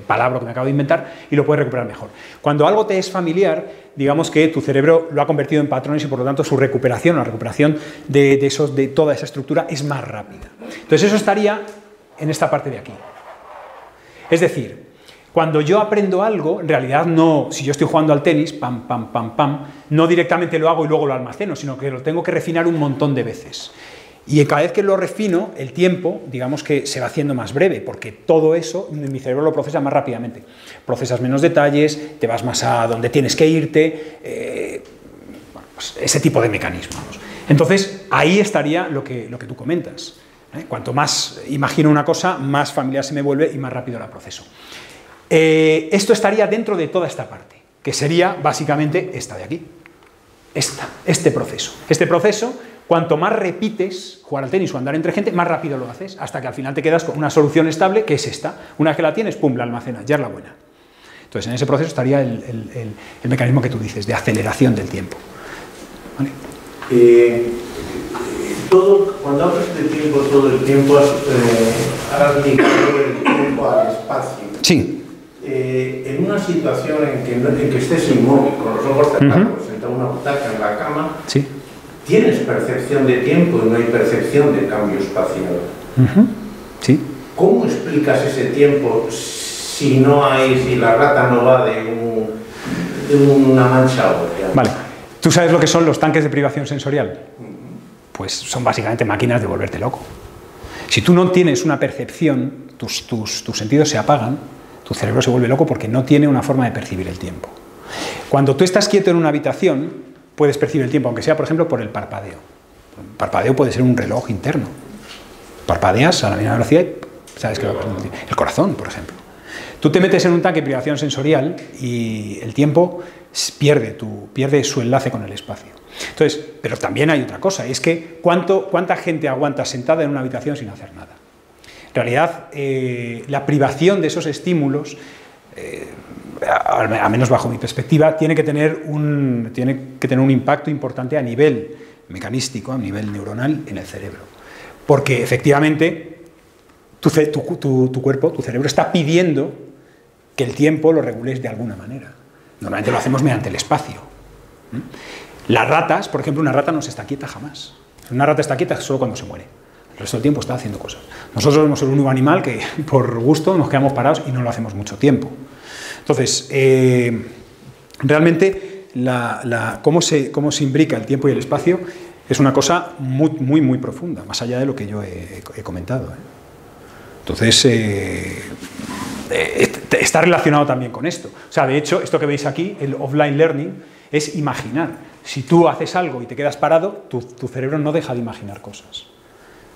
palabra que me acabo de inventar, y lo puedes recuperar mejor. Cuando algo te es familiar, digamos que tu cerebro lo ha convertido en patrones y por lo tanto su recuperación, la recuperación de toda esa estructura es más rápida. Entonces eso estaría en esta parte de aquí. Es decir, cuando yo aprendo algo, en realidad no, si yo estoy jugando al tenis, pam, pam, pam, pam, no directamente lo hago y luego lo almaceno, sino que lo tengo que refinar un montón de veces. Y cada vez que lo refino, el tiempo, digamos que se va haciendo más breve, porque todo eso, mi cerebro lo procesa más rápidamente. Procesas menos detalles, te vas más a donde tienes que irte, pues ese tipo de mecanismos. Entonces, ahí estaría lo que tú comentas. Cuanto más imagino una cosa, más familiar se me vuelve y más rápido la proceso. Esto estaría dentro de toda esta parte, que sería básicamente esta de aquí. Este proceso. Este proceso, cuanto más repites jugar al tenis o andar entre gente, más rápido lo haces, hasta que al final te quedas con una solución estable, que es esta. Una vez que la tienes, pum, la almacenas, ya es la buena. Entonces, en ese proceso estaría el mecanismo que tú dices, de aceleración del tiempo. ¿Vale? Cuando hablas de tiempo, todo el tiempo has ligado el tiempo al espacio. Sí. En una situación en que estés inmóvil, con los ojos cerrados, sentado en una butaca en la cama, sí, tienes percepción de tiempo y no hay percepción de cambio espacial. Sí. ¿Cómo explicas ese tiempo si la rata no va de una mancha a otra? Vale. ¿Tú sabes lo que son los tanques de privación sensorial? Pues son básicamente máquinas de volverte loco. Si tú no tienes una percepción, tus sentidos se apagan, tu cerebro se vuelve loco porque no tiene una forma de percibir el tiempo. Cuando tú estás quieto en una habitación, puedes percibir el tiempo, aunque sea, por ejemplo, por el parpadeo. El parpadeo puede ser un reloj interno. Parpadeas a la misma velocidad y sabes que va a pasar el tiempo. El corazón, por ejemplo. Tú te metes en un tanque de privación sensorial y el tiempo pierde su enlace con el espacio. Entonces, pero también hay otra cosa, es que ¿cuánta gente aguanta sentada en una habitación sin hacer nada? En realidad, la privación de esos estímulos, al menos bajo mi perspectiva, tiene que tener un impacto importante a nivel mecanístico, a nivel neuronal en el cerebro. Porque efectivamente tu cuerpo, tu cerebro está pidiendo que el tiempo lo regules de alguna manera. Normalmente lo hacemos mediante el espacio. Las ratas, por ejemplo, una rata no se está quieta jamás. Una rata está quieta solo cuando se muere. El resto del tiempo está haciendo cosas. Nosotros somos el único animal que por gusto nos quedamos parados y no lo hacemos mucho tiempo. Entonces, realmente cómo se imbrica el tiempo y el espacio es una cosa muy profunda, más allá de lo que yo he comentado. Entonces, está relacionado también con esto. O sea, de hecho, esto que veis aquí, el offline learning, es imaginar. Si tú haces algo y te quedas parado, tu cerebro no deja de imaginar cosas.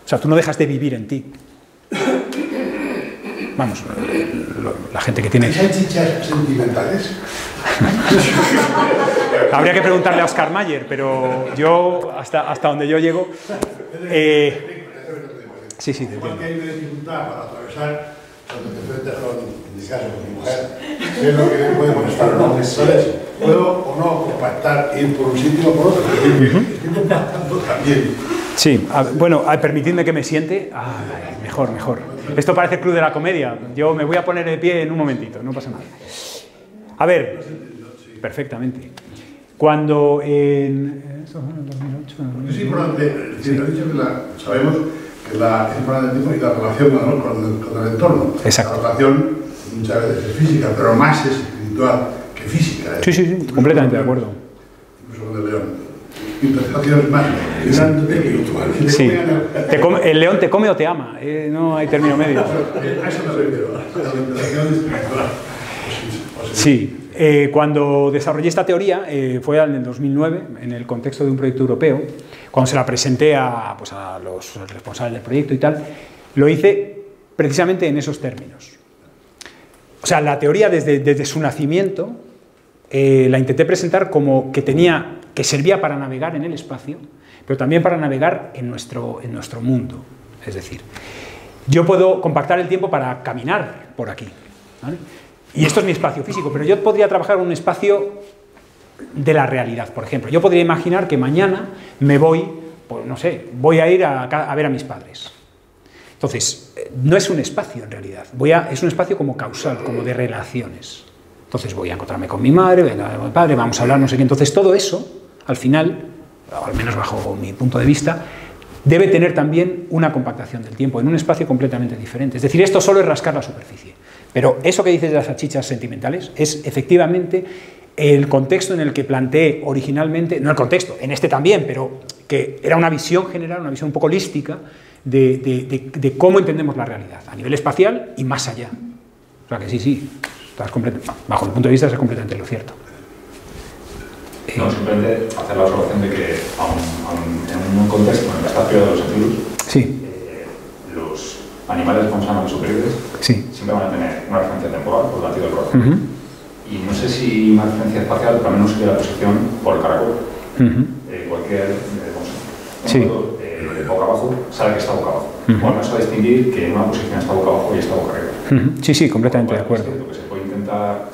O sea, tú no dejas de vivir en ti. Vamos, la gente que tiene... ¿Hay salchichas sentimentales? Habría que preguntarle a Oscar Mayer, pero yo, hasta donde yo llego... Sí, te entiendo. Porque hay una dificultad para atravesar cuando te enfrentas con, en mi caso, con mi mujer, qué es lo que me puede molestar o no. Entonces, puedo o no compactar, ir por un sitio o por otro. Estoy compactando también. Sí, bueno, permitidme que me siente. Mejor. Esto parece Club de la Comedia. Yo me voy a poner de pie en un momentito, no pasa nada. A ver, perfectamente. Cuando en... Esto fue en el 2008, en el 2009. Es importante, sabemos que es importante el tiempo y la relación con el entorno. Exacto. La relación muchas veces es física, pero más es espiritual que física. Sí, completamente de acuerdo. Incluso con el león. Interpretaciones más. Sí. ¿El león te come o te ama? No hay término medio. A eso me refiero. La interpretación espiritual. Sí. Cuando desarrollé esta teoría, fue en el 2009, en el contexto de un proyecto europeo, cuando se la presenté a los responsables del proyecto y tal, lo hice precisamente en esos términos. O sea, la teoría desde su nacimiento la intenté presentar como que servía para navegar en el espacio, pero también para navegar en nuestro mundo. Es decir, yo puedo compactar el tiempo para caminar por aquí, ¿vale? Y esto es mi espacio físico, pero yo podría trabajar en un espacio de la realidad, por ejemplo. Yo podría imaginar que mañana me voy, pues no sé, voy a ir a ver a mis padres. Entonces, no es un espacio en realidad, es un espacio como causal, como de relaciones. Entonces voy a encontrarme con mi madre, con mi padre, vamos a hablar, no sé qué. Entonces todo eso, al final, o al menos bajo mi punto de vista, debe tener también una compactación del tiempo en un espacio completamente diferente. Es decir, esto solo es rascar la superficie. Pero eso que dices de las salchichas sentimentales es efectivamente el contexto en el que planteé originalmente, no el contexto, en este también, pero que era una visión general, una visión un poco holística de cómo entendemos la realidad, a nivel espacial y más allá. O sea que sí, bajo mi punto de vista es completamente lo cierto. No, simplemente hacer la observación de que en un contexto en el que está privado de los sentidos, sí. Los animales, como se llaman, superiores, sí. siempre van a tener una referencia temporal por el latido del corazón. Y no sé si una referencia espacial, pero al menos sería la posición por el caracol. Cualquier boca abajo sabe que está boca abajo. O al menos a distinguir que en una posición está boca abajo y está boca arriba. Sí, completamente de acuerdo. Lo que se puede intentar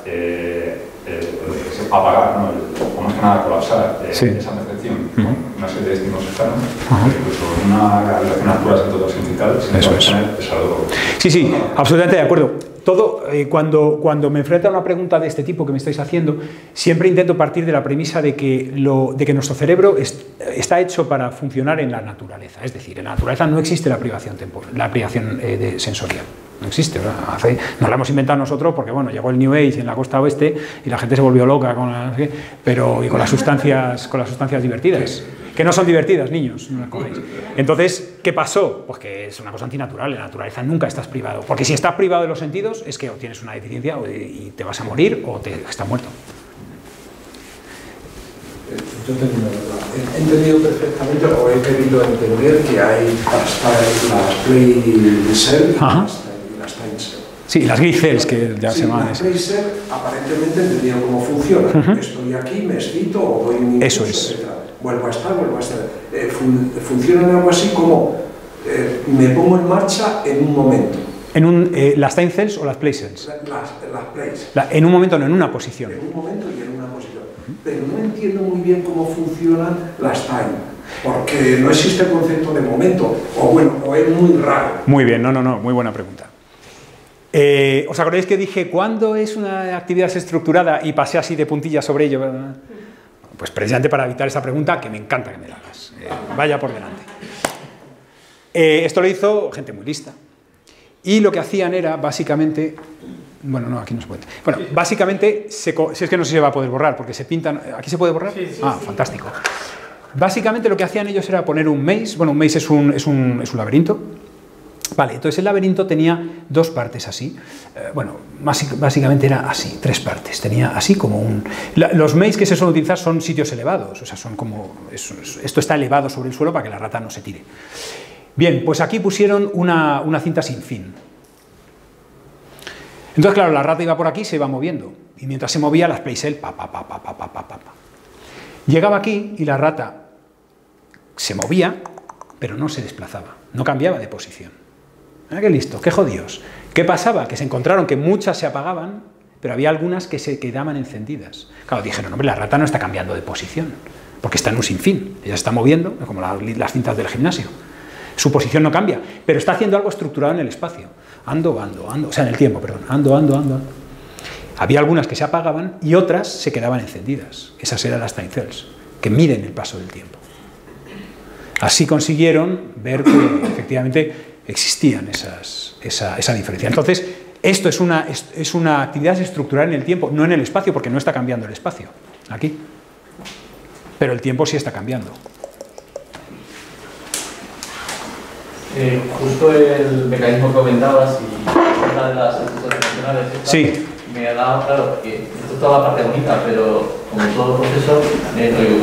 apagar, ¿no? O más que nada colapsar esa percepción con una serie de estímulos externos, incluso una relación altura sensorial es algo... Sí, absolutamente de acuerdo. Cuando me enfrento a una pregunta de este tipo que me estáis haciendo, siempre intento partir de la premisa de que nuestro cerebro está hecho para funcionar en la naturaleza. Es decir, en la naturaleza no existe la privación sensorial. No existe, nos la hemos inventado nosotros porque bueno, llegó el New Age en la costa oeste y la gente se volvió loca con las sustancias divertidas, que no son divertidas, niños, no las cogáis. Entonces, ¿qué pasó? Pues que es una cosa antinatural, en la naturaleza nunca estás privado, porque si estás privado de los sentidos es que o tienes una deficiencia y te vas a morir o estás muerto. Yo tengo una duda. He entendido perfectamente o he querido entender que hay las play cell y las time cell. Sí, las grid cells que ya sí, se llaman. Las placer aparentemente entendían cómo funciona. Estoy aquí, me excito o doy un impulso, etc. Vuelvo a estar. Funcionan algo así como me pongo en marcha en un momento. ¿Las time cells o las place cells? Las place. En un momento, no, en una posición. En un momento y en una posición. Pero no entiendo muy bien cómo funcionan las time, porque no existe el concepto de momento, o bueno, o es muy raro. Muy bien, no, muy buena pregunta. ¿Os acordáis que dije cuándo es una actividad estructurada y pasé así de puntillas sobre ello? Pues precisamente para evitar esa pregunta, que me encanta que me la hagas. Vaya por delante. Esto lo hizo gente muy lista. Y lo que hacían era, básicamente... Bueno, no, aquí no se puede. Bueno, básicamente, si es que no sé si se va a poder borrar, porque se pintan... ¿Aquí se puede borrar? Sí, fantástico. Básicamente lo que hacían ellos era poner un maze. Bueno, un maze es un laberinto. Vale, entonces el laberinto tenía dos partes así. Bueno, básicamente era así, tres partes. Tenía así como un... Los mazes que se suelen utilizar son sitios elevados, o sea, son como... Esto está elevado sobre el suelo para que la rata no se tire. Bien, pues aquí pusieron una cinta sin fin. Entonces, claro, la rata iba por aquí y se iba moviendo. Y mientras se movía, las playcell, Llegaba aquí y la rata se movía, pero no se desplazaba, no cambiaba de posición. Ah, qué listo, qué jodidos. ¿Qué pasaba? Que se encontraron que muchas se apagaban, pero había algunas que se quedaban encendidas. Claro, dijeron, hombre, la rata no está cambiando de posición, porque está en un sinfín. Ella se está moviendo, como las cintas del gimnasio. Su posición no cambia, pero está haciendo algo estructurado en el espacio. Ando, o sea, en el tiempo, perdón. Ando. Había algunas que se apagaban y otras se quedaban encendidas. Esas eran las time cells, que miden el paso del tiempo. Así consiguieron ver que efectivamente existían esa diferencia. Entonces, esto es una actividad estructural en el tiempo, no en el espacio, porque no está cambiando el espacio, aquí. Pero el tiempo sí está cambiando. Justo el mecanismo que comentabas y una de las emocionales sí. Me ha dado, claro, que esto es toda la parte bonita, pero como todo proceso,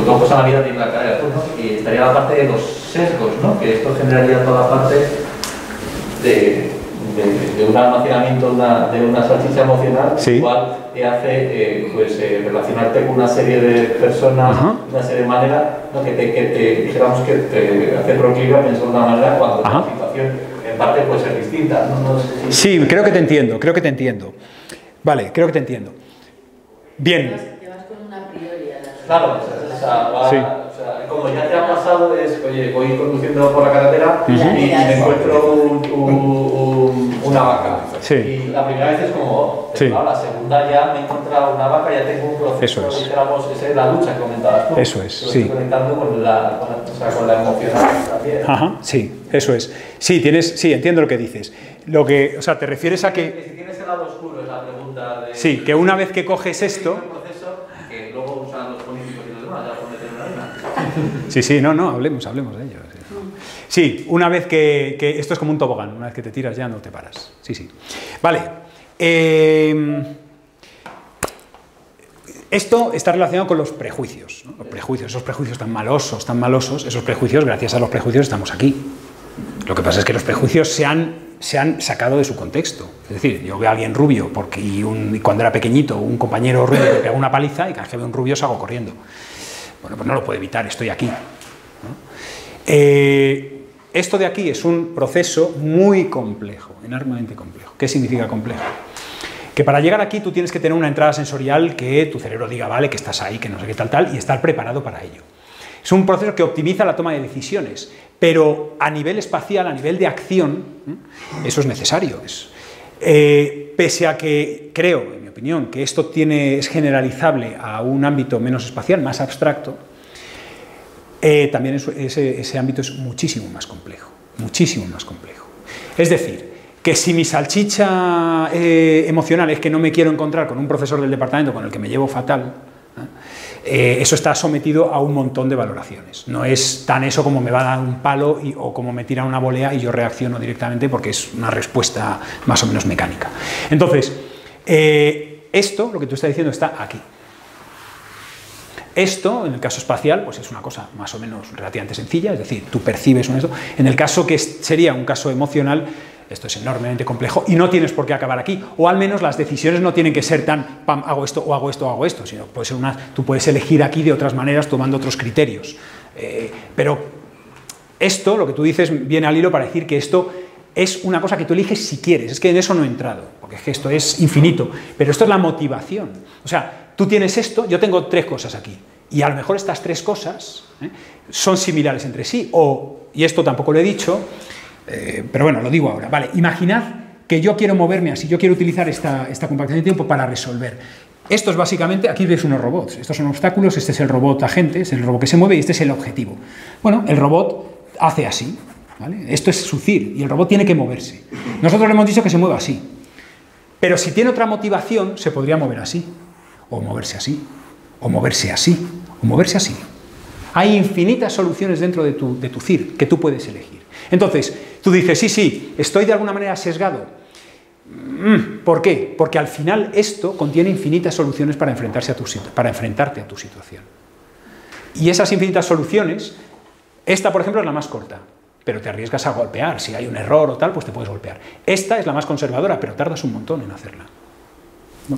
toda personalidad tiene la cara de turno, y estaría la parte de los sesgos, ¿no? Que esto generaría toda la parte de un almacenamiento de una salchicha emocional, sí. Igual te hace relacionarte con una serie de personas, una serie de maneras, ¿no? que dijéramos que te hace proclive a pensar de una manera cuando la situación en parte puede ser distinta. No sé si... Sí, creo que te entiendo. Vale, creo que te entiendo. Bien. Te vas con una prioridad. Claro, sí. Como ya te ha pasado, oye, voy conduciendo por la carretera y me encuentro una vaca. Sí. Y la primera vez es como, sí. La segunda ya me he encontrado una vaca, ya tengo un proceso, dijéramos, esa es la lucha que comentabas tú. Eso es, sí. Estoy conectando con la emocional también. Ajá, sí, eso es. Sí, entiendo lo que dices. O sea, te refieres a que... Si tienes el lado oscuro, es la pregunta de... Sí, que una vez que coges esto... que luego usan los políticos y los demás, ya por meter una arena. Sí, no, hablemos de ello. Sí, una vez que esto es como un tobogán, una vez que te tiras ya no te paras. Sí. Vale. Esto está relacionado con los prejuicios, ¿no? Los prejuicios, esos prejuicios tan malosos, esos prejuicios, gracias a los prejuicios estamos aquí. Lo que pasa es que los prejuicios se han sacado de su contexto. Es decir, yo veo a alguien rubio y cuando era pequeñito un compañero rubio me pegó una paliza y cada vez que veo un rubio salgo corriendo. Bueno, pues no lo puedo evitar, estoy aquí, ¿no? Esto de aquí es un proceso muy complejo, enormemente complejo. ¿Qué significa complejo? Que para llegar aquí tú tienes que tener una entrada sensorial que tu cerebro diga, vale, que estás ahí, que no sé qué tal, y estar preparado para ello. Es un proceso que optimiza la toma de decisiones, pero a nivel espacial, a nivel de acción, eso es necesario. Pese a que creo, en mi opinión, que esto es generalizable a un ámbito menos espacial, más abstracto, también ese ámbito es muchísimo más complejo. Es decir, que si mi salchicha emocional es que no me quiero encontrar con un profesor del departamento con el que me llevo fatal, eso está sometido a un montón de valoraciones. No es tan eso como me va a dar un palo o como me tira una volea y yo reacciono directamente porque es una respuesta más o menos mecánica. Entonces, esto, lo que tú estás diciendo, está aquí. Esto, en el caso espacial, pues es una cosa más o menos relativamente sencilla, es decir, tú percibes esto. En el caso que sería un caso emocional, esto es enormemente complejo y no tienes por qué acabar aquí, o al menos las decisiones no tienen que ser tan, pam, hago esto o hago esto o hago esto, sino puede ser tú puedes elegir aquí de otras maneras tomando otros criterios. Pero esto, lo que tú dices, viene al hilo para decir que esto es una cosa que tú eliges si quieres. Es que en eso no he entrado, porque es que esto es infinito, pero esto es la motivación. O sea, tú tienes esto, yo tengo 3 cosas aquí, y a lo mejor estas 3 cosas son similares entre sí, y esto tampoco lo he dicho, pero bueno, lo digo ahora. Vale, imaginad que yo quiero moverme así, yo quiero utilizar esta compactación de tiempo para resolver. Esto es básicamente, aquí ves unos robots, estos son obstáculos, este es el robot agente, es el robot que se mueve y este es el objetivo. Bueno, el robot hace así, ¿vale? Esto es su CIR y el robot tiene que moverse. Nosotros le hemos dicho que se mueva así, pero si tiene otra motivación se podría mover así, o moverse así, o moverse así, o moverse así. Hay infinitas soluciones dentro de tu CIR que tú puedes elegir. Entonces, tú dices, sí, estoy de alguna manera sesgado. ¿Por qué? Porque al final esto contiene infinitas soluciones para enfrentarte a tu situación. Y esas infinitas soluciones, esta por ejemplo es la más corta, pero te arriesgas a golpear. Si hay un error o tal, pues te puedes golpear. Esta es la más conservadora, pero tardas un montón en hacerla.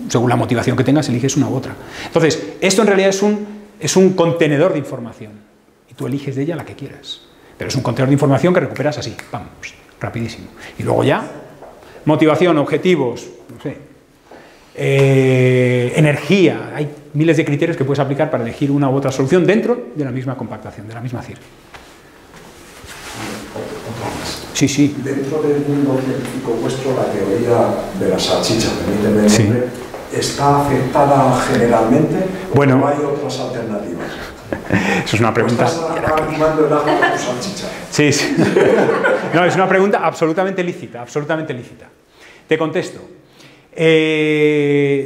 Según la motivación que tengas, eliges una u otra. Entonces, esto en realidad es un contenedor de información y tú eliges de ella la que quieras. Pero es un contenedor de información que recuperas así, pam, rapidísimo. Y luego ya, motivación, objetivos, no sé, energía, hay miles de criterios que puedes aplicar para elegir una u otra solución dentro de la misma compactación, de la misma CIR. Sí. Dentro del mundo científico vuestro, la teoría de la salchicha, permíteme el nombre, ¿está aceptada generalmente o no hay otras alternativas? Eso es una pregunta. Sí. No, es una pregunta absolutamente lícita, absolutamente lícita. Te contesto.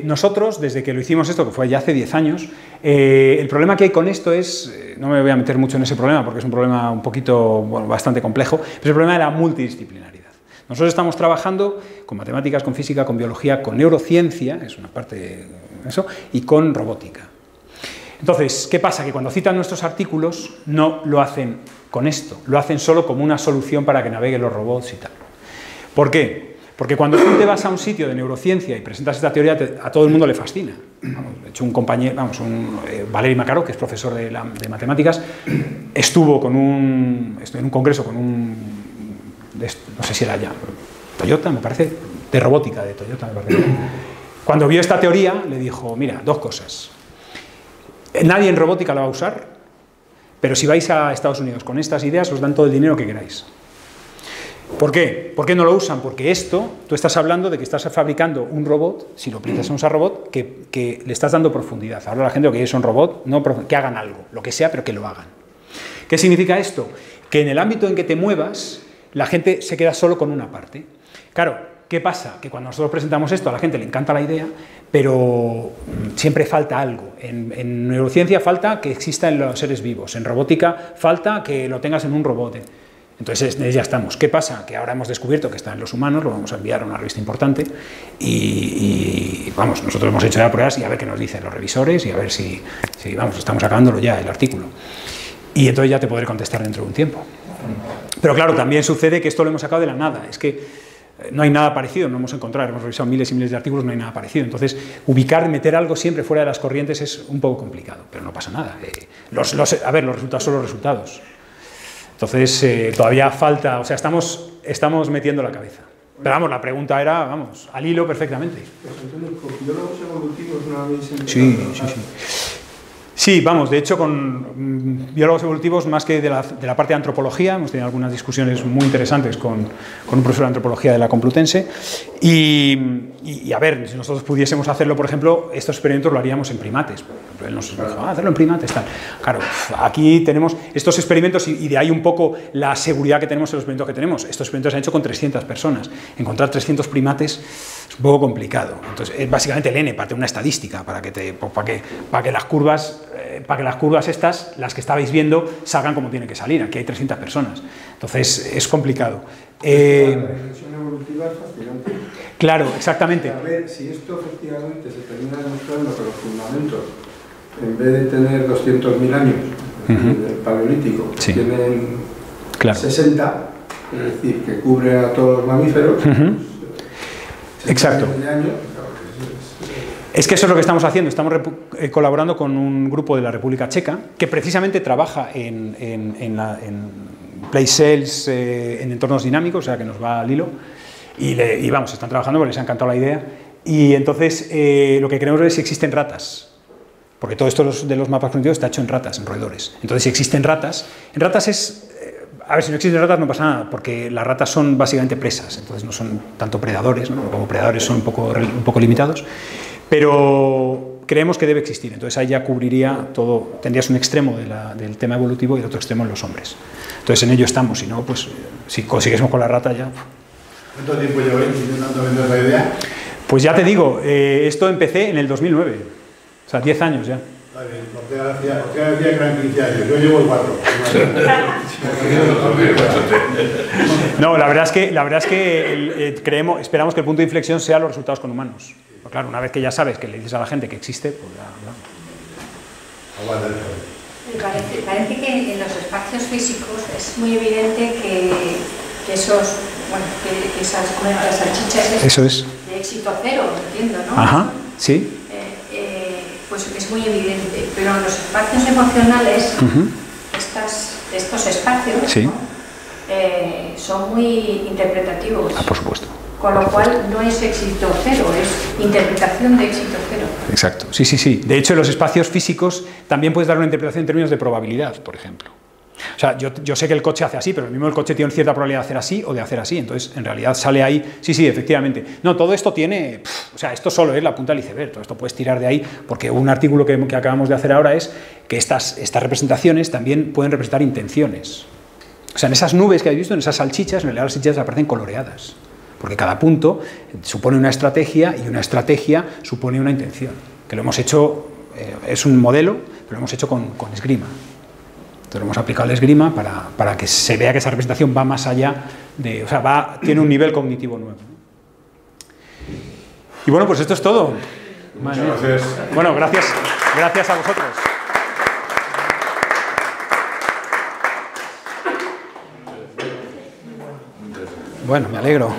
Nosotros, desde que lo hicimos esto, que fue ya hace 10 años, el problema que hay con esto es, no me voy a meter mucho en ese problema porque es un problema un poquito, bastante complejo, pero es el problema de la multidisciplinaridad. Nosotros estamos trabajando con matemáticas, con física, con biología, con neurociencia, es una parte de eso, y con robótica. Entonces, ¿qué pasa? Que cuando citan nuestros artículos no lo hacen con esto, lo hacen solo como una solución para que naveguen los robots y tal. ¿Por qué? Porque cuando tú te vas a un sitio de neurociencia y presentas esta teoría, a todo el mundo le fascina. De hecho, un compañero, Valeri Makarov, que es profesor de matemáticas, estuvo en un congreso con no sé si era ya Toyota, me parece, de robótica de Toyota, me parece. Cuando vio esta teoría, le dijo, mira, 2 cosas. Nadie en robótica la va a usar, pero si vais a Estados Unidos con estas ideas, os dan todo el dinero que queráis. ¿Por qué? ¿Por qué no lo usan? Porque esto, tú estás hablando de que estás fabricando un robot, si lo aplicas a un robot, que le estás dando profundidad. Ahora la gente lo que quiere es un robot, no, que hagan algo, lo que sea, pero que lo hagan. ¿Qué significa esto? Que en el ámbito en que te muevas, la gente se queda solo con una parte. Claro, ¿qué pasa? Que cuando nosotros presentamos esto, a la gente le encanta la idea, pero siempre falta algo. En neurociencia falta que exista en los seres vivos, en robótica falta que lo tengas en un robot. Entonces ya estamos. ¿Qué pasa? Que ahora hemos descubierto que está en los humanos, lo vamos a enviar a una revista importante y vamos, nosotros hemos hecho ya pruebas y a ver qué nos dicen los revisores y a ver si vamos, estamos sacándolo ya, el artículo. Y entonces ya te podré contestar dentro de un tiempo. Pero claro, también sucede que esto lo hemos sacado de la nada, es que no hay nada parecido, no hemos encontrado, hemos revisado miles y miles de artículos, no hay nada parecido. Entonces, meter algo siempre fuera de las corrientes es un poco complicado, pero no pasa nada. Los resultados son los resultados. Entonces, todavía falta, o sea, estamos metiendo la cabeza. Pero vamos, la pregunta era, vamos, al hilo perfectamente. Pues entonces, ¿con biólogos evolutivos no habéis Sí. empezado? Sí, vamos, de hecho con biólogos evolutivos, más que de la parte de antropología, hemos tenido algunas discusiones muy interesantes con un profesor de antropología de la Complutense y a ver, si nosotros pudiésemos hacerlo, por ejemplo, estos experimentos lo haríamos en primates. Él nos dijo, hacerlo en primates, tal. Claro, aquí tenemos estos experimentos y de ahí un poco la seguridad que tenemos en los experimentos que tenemos. Estos experimentos se han hecho con 300 personas. Encontrar 300 primates es un poco complicado. Entonces, es básicamente el N, para tener una estadística, para que las curvas estas, las que estabais viendo, salgan como tienen que salir. Aquí hay 300 personas. Entonces, es complicado. La regresión evolutiva es fascinante. Claro, exactamente. A ver, si esto efectivamente se termina demostrando que los fundamentos, en vez de tener 200.000 años, del Paleolítico, tienen 60, es decir, que cubre a todos los mamíferos. Exacto. Es que eso es lo que estamos haciendo. Estamos colaborando con un grupo de la República Checa que precisamente trabaja en place cells en entornos dinámicos, o sea que nos va al hilo. Y vamos, están trabajando porque les ha encantado la idea. Y entonces lo que queremos ver es si existen ratas. Porque todo esto de los mapas cognitivos está hecho en ratas, en roedores. Entonces, si existen ratas, en ratas es... a ver, si no existen ratas no pasa nada, porque las ratas son básicamente presas, entonces no son tanto predadores, ¿no? Como predadores son un poco limitados, pero creemos que debe existir. Entonces ahí ya cubriría todo, tendrías un extremo del tema evolutivo y el otro extremo en los hombres. Entonces en ello estamos, si no, pues si consiguiésemos con la rata ya... ¿Cuánto tiempo lleváis intentando vender la idea? Pues ya te digo, esto empecé en el 2009. O sea, 10 años ya. Está bien, porque decía que eran 15 años, yo llevo 4. No, la verdad es que esperamos que el punto de inflexión sea los resultados con humanos. Pero claro, una vez que ya sabes que le dices a la gente que existe, pues ya. Parece que en los espacios físicos es muy evidente que esas salchichas eso es de éxito cero, entiendo, ¿no? Ajá, sí. Pues es muy evidente, pero en los espacios emocionales, estos espacios, sí, ¿no? Son muy interpretativos. Ah, por supuesto. Con lo cual no es éxito cero, es interpretación de éxito cero. Exacto, sí, sí, sí. De hecho, en los espacios físicos también puedes dar una interpretación en términos de probabilidad, por ejemplo. O sea, yo sé que el coche hace así, pero el mismo el coche tiene cierta probabilidad de hacer así o de hacer así. Entonces, en realidad sale ahí, sí, sí, efectivamente. No, todo esto tiene, o sea, esto solo es la punta del iceberg. Todo esto puedes tirar de ahí, porque un artículo que acabamos de hacer ahora es que estas representaciones también pueden representar intenciones. O sea, en esas nubes que habéis visto, en esas salchichas, en realidad las salchichas aparecen coloreadas. Porque cada punto supone una estrategia y una estrategia supone una intención. Que lo hemos hecho, es un modelo, pero lo hemos hecho con esgrima. Entonces lo hemos aplicado al esgrima para que se vea que esa representación va más allá de... O sea, tiene un nivel cognitivo nuevo. Y bueno, pues esto es todo. Muchas gracias. Bueno, gracias a vosotros. Bueno, me alegro.